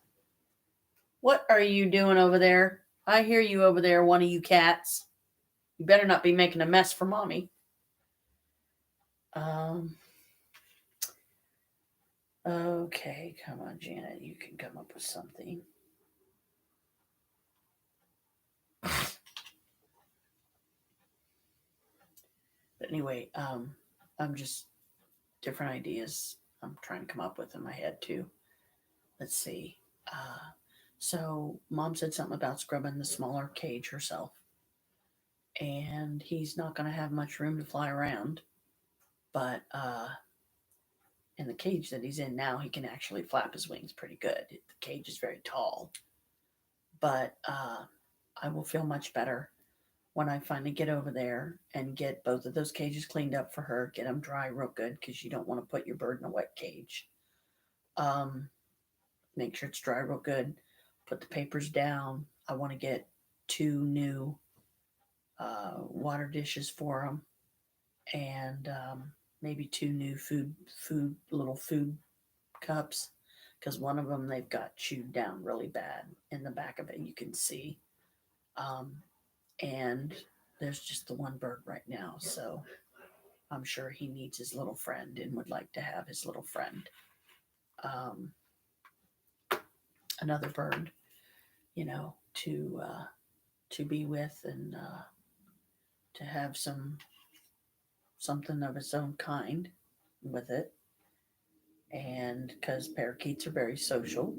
What are you doing over there? I hear you over there, one of you cats. You better not be making a mess for mommy. Okay, come on, Janet. You can come up with something. But anyway, I'm just different ideas I'm trying to come up with in my head too. Let's see. So mom said something about scrubbing the smaller cage herself. And he's not going to have much room to fly around. But in the cage that he's in now, he can actually flap his wings pretty good. The cage is very tall. But I will feel much better when I finally get over there and get both of those cages cleaned up for her, get them dry real good, because you don't want to put your bird in a wet cage. Make sure it's dry real good. Put the papers down. I want to get 2 new water dishes for them, and maybe 2 new little food cups, because one of them they've got chewed down really bad in the back of it. You can see. And there's just the one bird right now, so I'm sure he needs his little friend and would like to have his little friend. Another bird, to be with, and to have something of its own kind with it. And because parakeets are very social,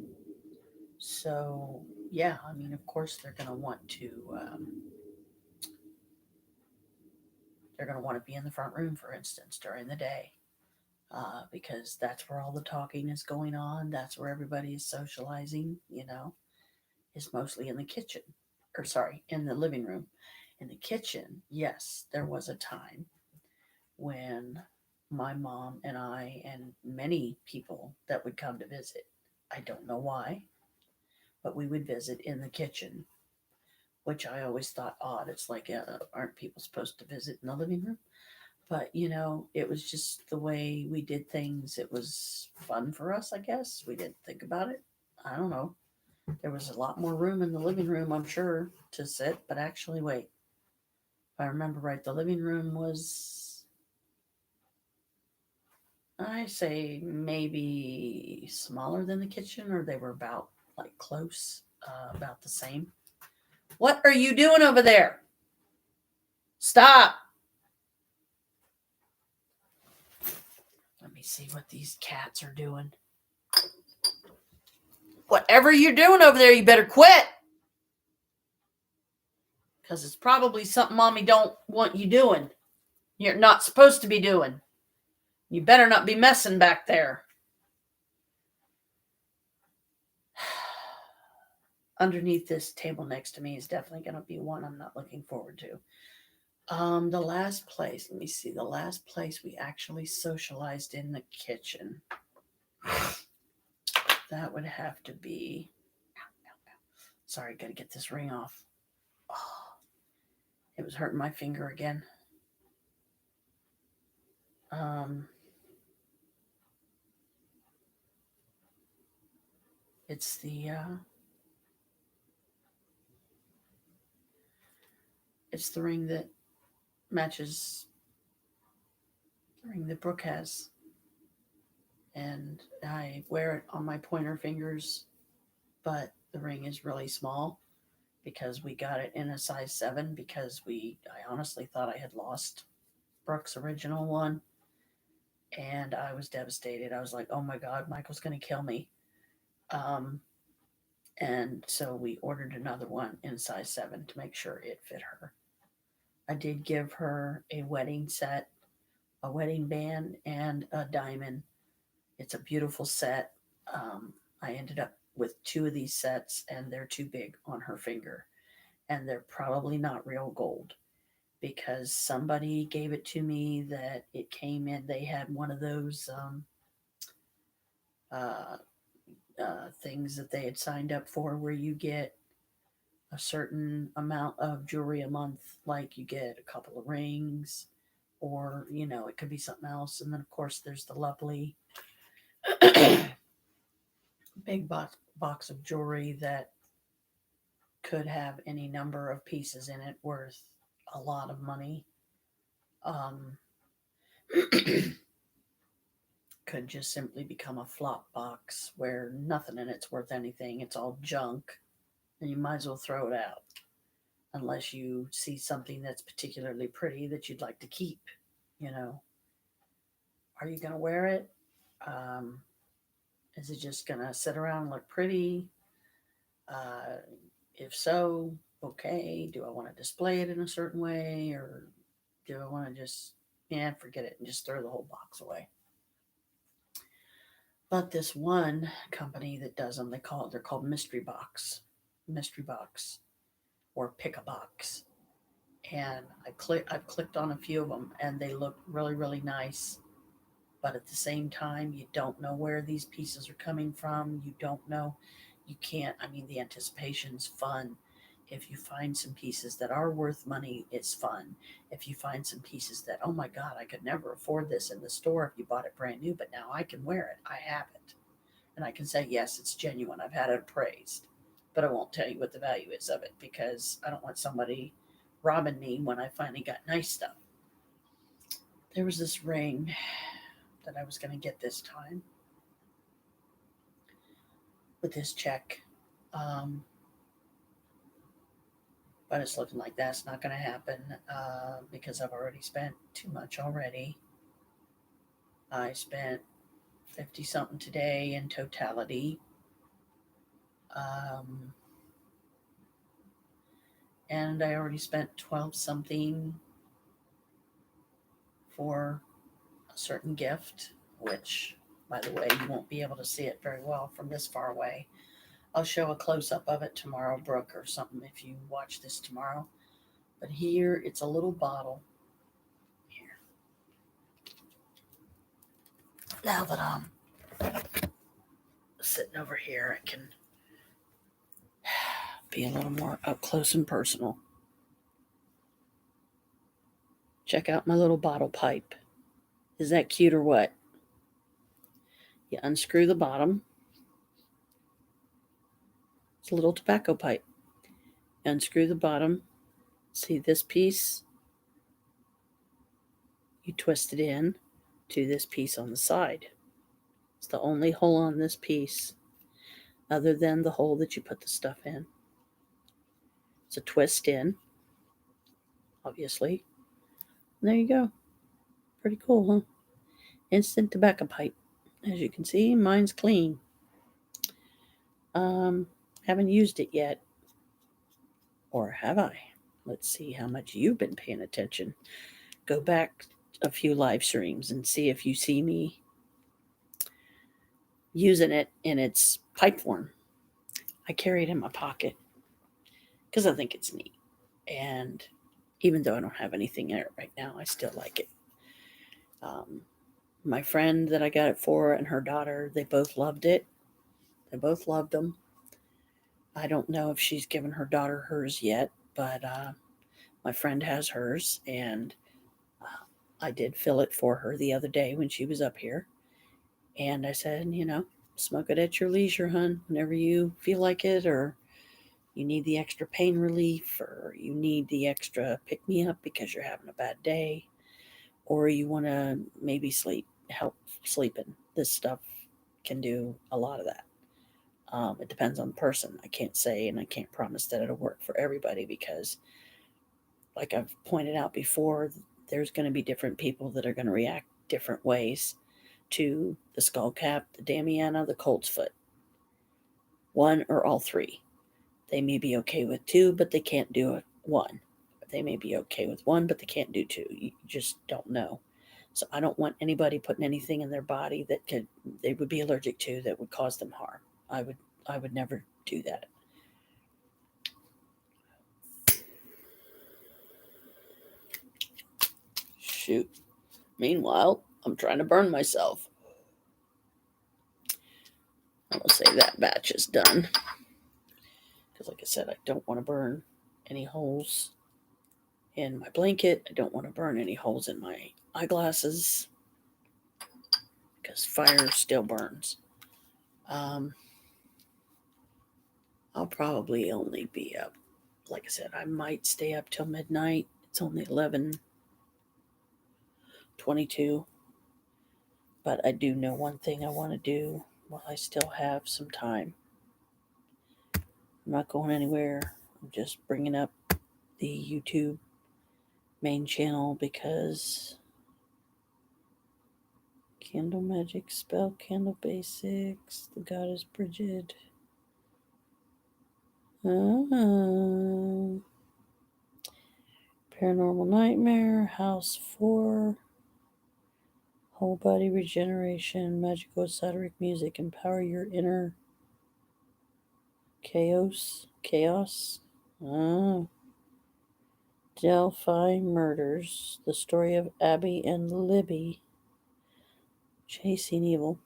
so yeah, I mean, of course they're going to want to be in the front room, for instance, during the day, because that's where all the talking is going on. That's where everybody is socializing. Is mostly in the kitchen, or sorry, in the living room. In the kitchen, yes, there was a time when my mom and I and many people that would come to visit, I don't know why, but we would visit in the kitchen, which I always thought odd. It's like, aren't people supposed to visit in the living room? But, it was just the way we did things. It was fun for us, I guess. We didn't think about it. I don't know. There was a lot more room in the living room, I'm sure, to sit. But actually, wait. If I remember right, the living room was I say maybe smaller than the kitchen, or they were about like close, about the same. What are you doing over there? Stop. Let me see what these cats are doing. Whatever you're doing over there, you better quit. Because it's probably something mommy don't want you doing. You're not supposed to be doing. You better not be messing back there. Underneath this table next to me is definitely going to be one I'm not looking forward to. The last place, let me see, the last place we actually socialized in the kitchen. That would have to be, sorry, got to get this ring off. Oh, it was hurting my finger again. It's the ring that matches the ring that Brooke has. And I wear it on my pointer fingers, but the ring is really small because we got it in a size 7 because I honestly thought I had lost Brooke's original one. And I was devastated. I was like, oh my God, Michael's going to kill me. And so we ordered another one in size 7 to make sure it fit her. I did give her a wedding set, a wedding band, and a diamond. It's a beautiful set. I ended up with 2 of these sets, and they're too big on her finger. And they're probably not real gold because somebody gave it to me that it came in. They had one of those things that they had signed up for where you get a certain amount of jewelry a month, like you get a couple of rings, or it could be something else. And then of course there's the lovely big box of jewelry that could have any number of pieces in it worth a lot of money. Could just simply become a flop box where nothing in it's worth anything. It's all junk, and you might as well throw it out unless you see something that's particularly pretty that you'd like to keep. Are you going to wear it? Is it just going to sit around and look pretty? If so, okay. Do I want to display it in a certain way, or do I want to just, forget it and just throw the whole box away? But this one company that does them, they're called mystery box, or pick a box. And I've clicked on a few of them, and they look really, really nice. But at the same time, you don't know where these pieces are coming from. You don't know. You can't. I mean, the anticipation's fun. If you find some pieces that are worth money, it's fun. If you find some pieces that, oh my God, I could never afford this in the store if you bought it brand new, but now I can wear it. I have it. And I can say, yes, it's genuine. I've had it appraised. But I won't tell you what the value is of it because I don't want somebody robbing me when I finally got nice stuff. There was this ring that I was going to get this time with this check. But it's looking like that's not going to happen because I've already spent too much already. I spent 50 something today in totality. And I already spent 12 something for a certain gift, which, by the way, you won't be able to see it very well from this far away. I'll show a close-up of it tomorrow, Brooke, or something if you watch this tomorrow. But here, it's a little bottle. Here. Now that I'm sitting over here, I can be a little more up close and personal. Check out my little bottle pipe. Is that cute or what? You unscrew the bottom. It's a little tobacco pipe. You unscrew the bottom. See this piece? You twist it in. to this piece on the side. It's the only hole on this piece other than the hole that you put the stuff in. It's a twist in, obviously. And there you go. Pretty cool, huh? Instant tobacco pipe. As you can see, mine's clean. Haven't used it yet. Or have I? Let's see how much you've been paying attention. Go back a few live streams and see if you see me using it in its pipe form. I carry it in my pocket because I think it's neat. And even though I don't have anything in it right now, I still like it. My friend that I got it for and her daughter, they both loved it. They both loved them. I don't know if she's given her daughter hers yet, but my friend has hers, and I did fill it for her the other day when she was up here. And I said, smoke it at your leisure, hun, whenever you feel like it, or you need the extra pain relief, or you need the extra pick-me-up because you're having a bad day, or you want to maybe help sleeping. This stuff can do a lot of that. It depends on the person. I can't say and I can't promise that it'll work for everybody because, like I've pointed out before, there's going to be different people that are going to react different ways to the skull cap, the Damiana, the colt's foot. One or all three. They may be okay with two, but they can't do one. They may be okay with one, but they can't do two. You just don't know. So I don't want anybody putting anything in their body that they would be allergic to that would cause them harm. I would never do that. Shoot. Meanwhile, I'm trying to burn myself. I'm going to say that batch is done. Because like I said, I don't want to burn any holes in my blanket. I don't want to burn any holes in my eyeglasses. Because fire still burns. I'll probably only be up. Like I said, I might stay up till midnight. It's only 11:22. But I do know one thing I want to do while I still have some time. I'm not going anywhere. I'm just bringing up the YouTube main channel because Candle Magic, Spell Candle Basics, the Goddess Bridget. Paranormal Nightmare, House 4, Whole Body Regeneration, Magical Esoteric Music, Empower Your Inner Chaos. Delphi Murders, The Story of Abby and Libby, Chasing Evil.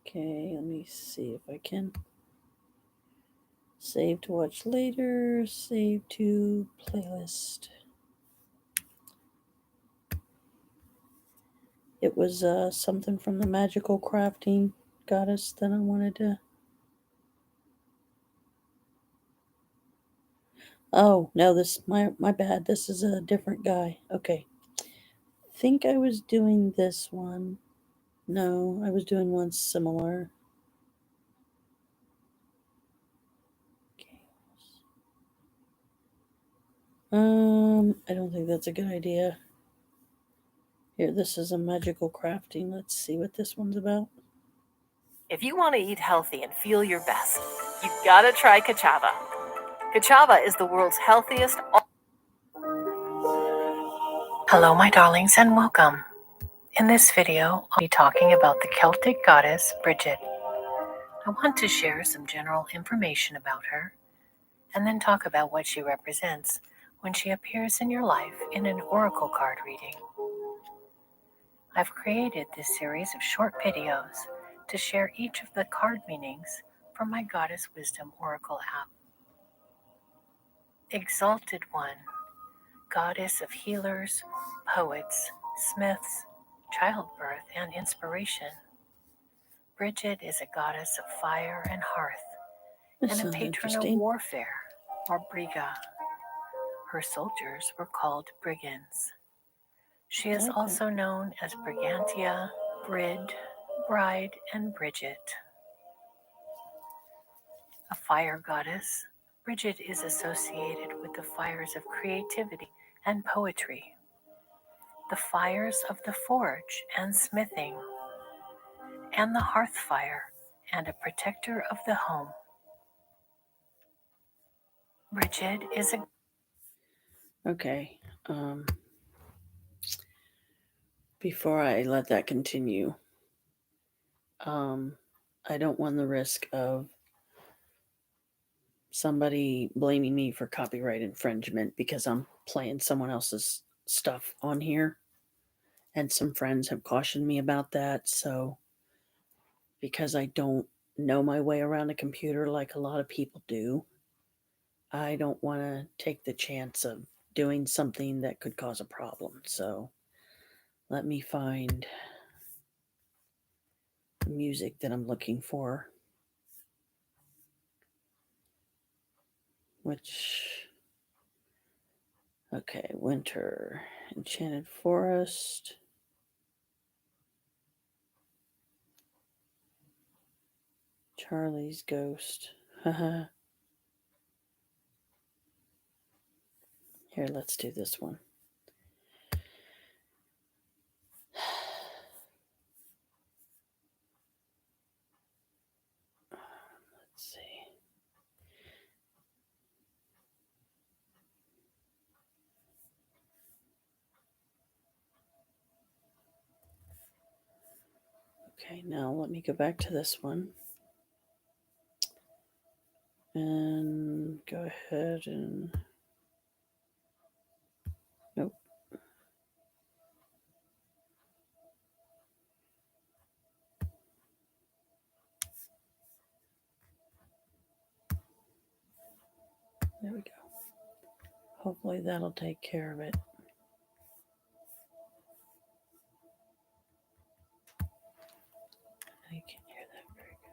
Okay, let me see if I can save to watch later, save to playlist. It was something from the magical crafting goddess that I wanted to. Oh, no, this my bad. This is a different guy. Okay. Think I was doing this one. No, I was doing one similar. I don't think that's a good idea. Here, this is a magical crafting. Let's see what this one's about. If you want to eat healthy and feel your best, you gotta try Kachava. Kachava is the world's healthiest. Hello, my darlings, and welcome. In this video, I'll be talking about the Celtic goddess Bridget. I want to share some general information about her, and then talk about what she represents when she appears in your life in an oracle card reading. I've created this series of short videos to share each of the card meanings from my Goddess Wisdom Oracle app. Exalted One, Goddess of healers, poets, smiths, childbirth, and inspiration. Bridget is a goddess of fire and hearth, and a patron of warfare, or Briga. Her soldiers were called brigands. She is also known as Brigantia, Brid, Bride, and Bridget. A fire goddess, Bridget is associated with the fires of creativity and poetry, the fires of the forge and smithing, and the hearth fire, and a protector of the home. Bridget is a... Okay. Before I let that continue, I don't want the risk of somebody blaming me for copyright infringement because I'm playing someone else's stuff on here. And some friends have cautioned me about that. So, because I don't know my way around a computer like a lot of people do, I don't want to take the chance of doing something that could cause a problem. So, let me find the music that I'm looking for. Okay, Winter, Enchanted Forest. Charlie's Ghost. Haha. Here, let's do this one. Let's see. Okay, now let me go back to this one. And go ahead and... Nope. There we go. Hopefully that'll take care of it. I can't hear that very good.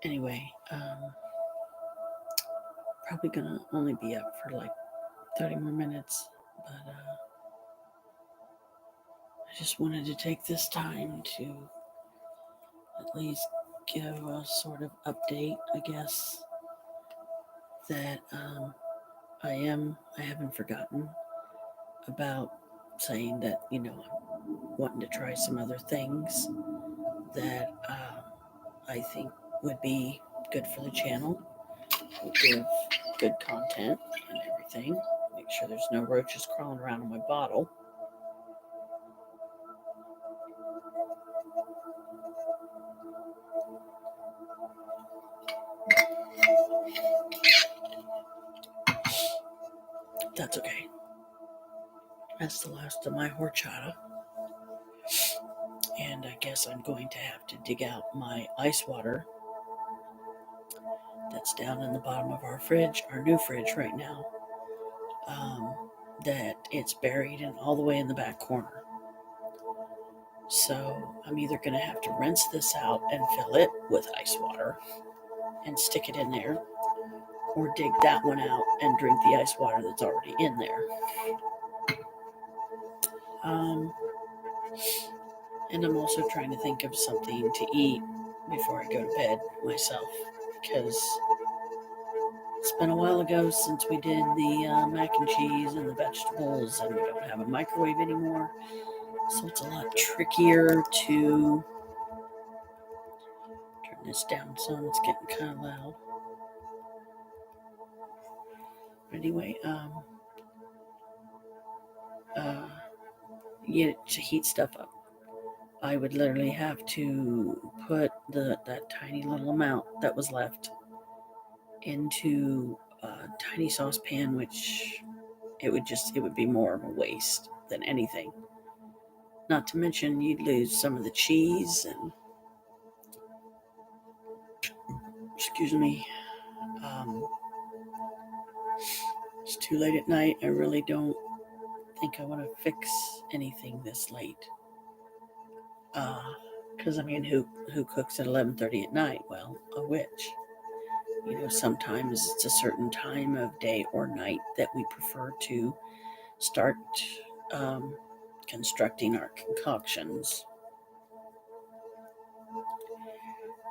Anyway, probably gonna only be up for like 30 more minutes, but I just wanted to take this time to at least give a sort of update, I guess, that I haven't forgotten about saying that, I'm wanting to try some other things that I think would be good for the channel, would give good content and everything. Make sure there's no roaches crawling around in my bottle. That's okay. That's the last of my horchata. And I guess I'm going to have to dig out my ice water that's down in the bottom of our fridge, our new fridge right now. That it's buried in all the way in the back corner. So I'm either going to have to rinse this out and fill it with ice water and stick it in there, or dig that one out and drink the ice water that's already in there. And I'm also trying to think of something to eat before I go to bed myself, because it's been a while ago since we did the mac and cheese and the vegetables, and we don't have a microwave anymore. So it's a lot trickier to turn this down some. It's getting kind of loud. But anyway, to heat stuff up, I would literally have to put that tiny little amount that was left into a tiny saucepan, which it would be more of a waste than anything. Not to mention you'd lose some of the cheese, and Excuse me. It's too late at night. I really don't think I want to fix anything this late. Because who cooks at 11:30 at night? Well, a witch. Sometimes it's a certain time of day or night that we prefer to start constructing our concoctions.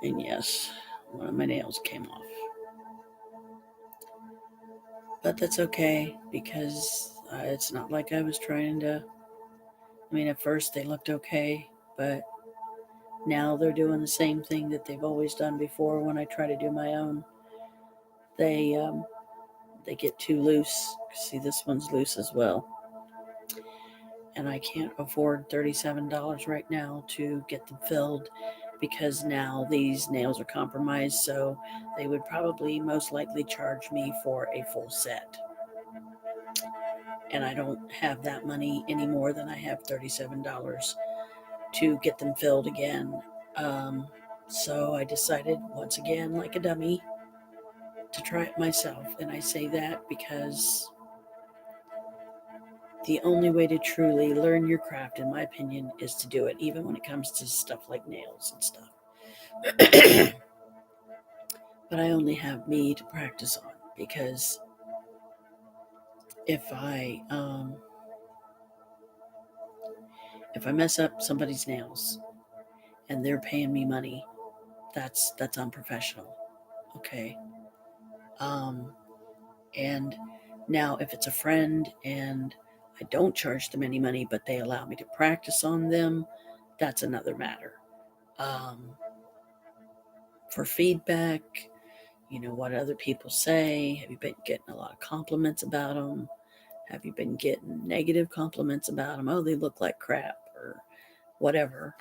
And yes, one of my nails came off. But that's okay, because it's not like I was trying to... at first they looked okay, but now they're doing the same thing that they've always done before. When I try to do my own, they get too loose. See, this one's loose as well. And I can't afford $37 right now to get them filled, because now these nails are compromised, so they would probably most likely charge me for a full set. And I don't have that money any more than I have $37 to get them filled again. So I decided, once again, like a dummy, to try it myself. And I say that because the only way to truly learn your craft, in my opinion, is to do it, even when it comes to stuff like nails and stuff. But I only have me to practice on, because if I mess up somebody's nails and they're paying me money, that's unprofessional. Okay. And now if it's a friend and I don't charge them any money, but they allow me to practice on them, that's another matter. For feedback, what other people say. Have you been getting a lot of compliments about them? Have you been getting negative compliments about them? Oh, they look like crap, or whatever.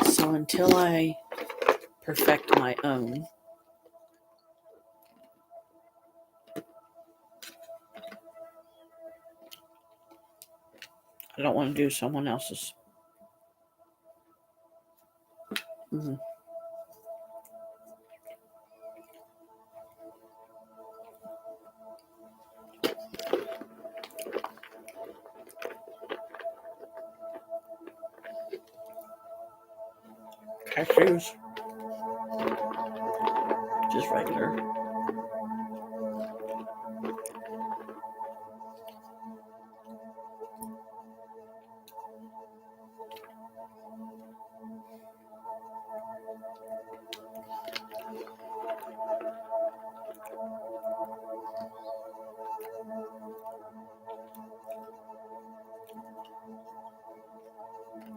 So until I perfect my own, I don't want to do someone else's. Mm-hmm. Cashews. Just regular.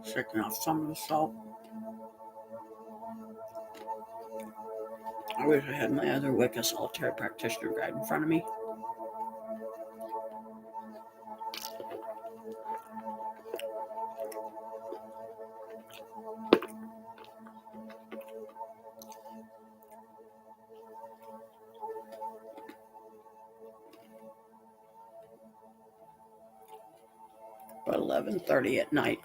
Shaking off some of the salt. I wish I had my other Wicca Solitary Practitioner guide in front of me. But 11:30 at night,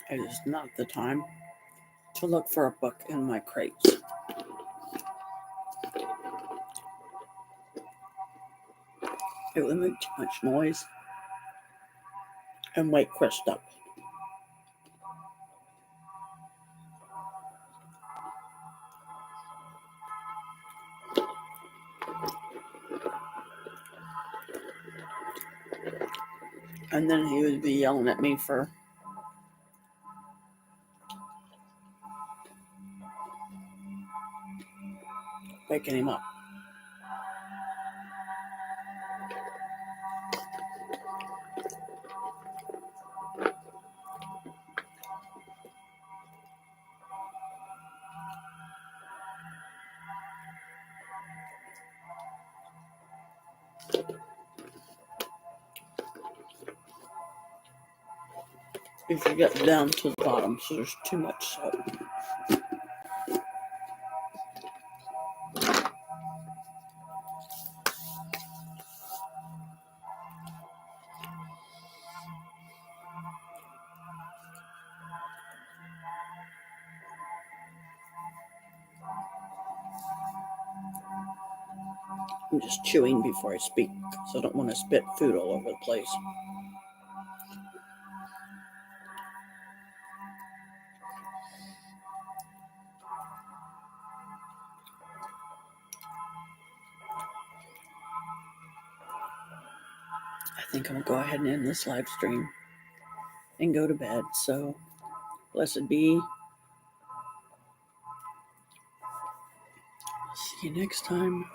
it is not the time to look for a book in my crates. It would make too much noise and wake Chris up. And then he would be yelling at me for waking him up. If you get down to the bottom, so there's too much salt. I'm just chewing before I speak because I don't want to spit food all over the place. I think I'm going to go ahead and end this live stream and go to bed. So, blessed be. See you next time.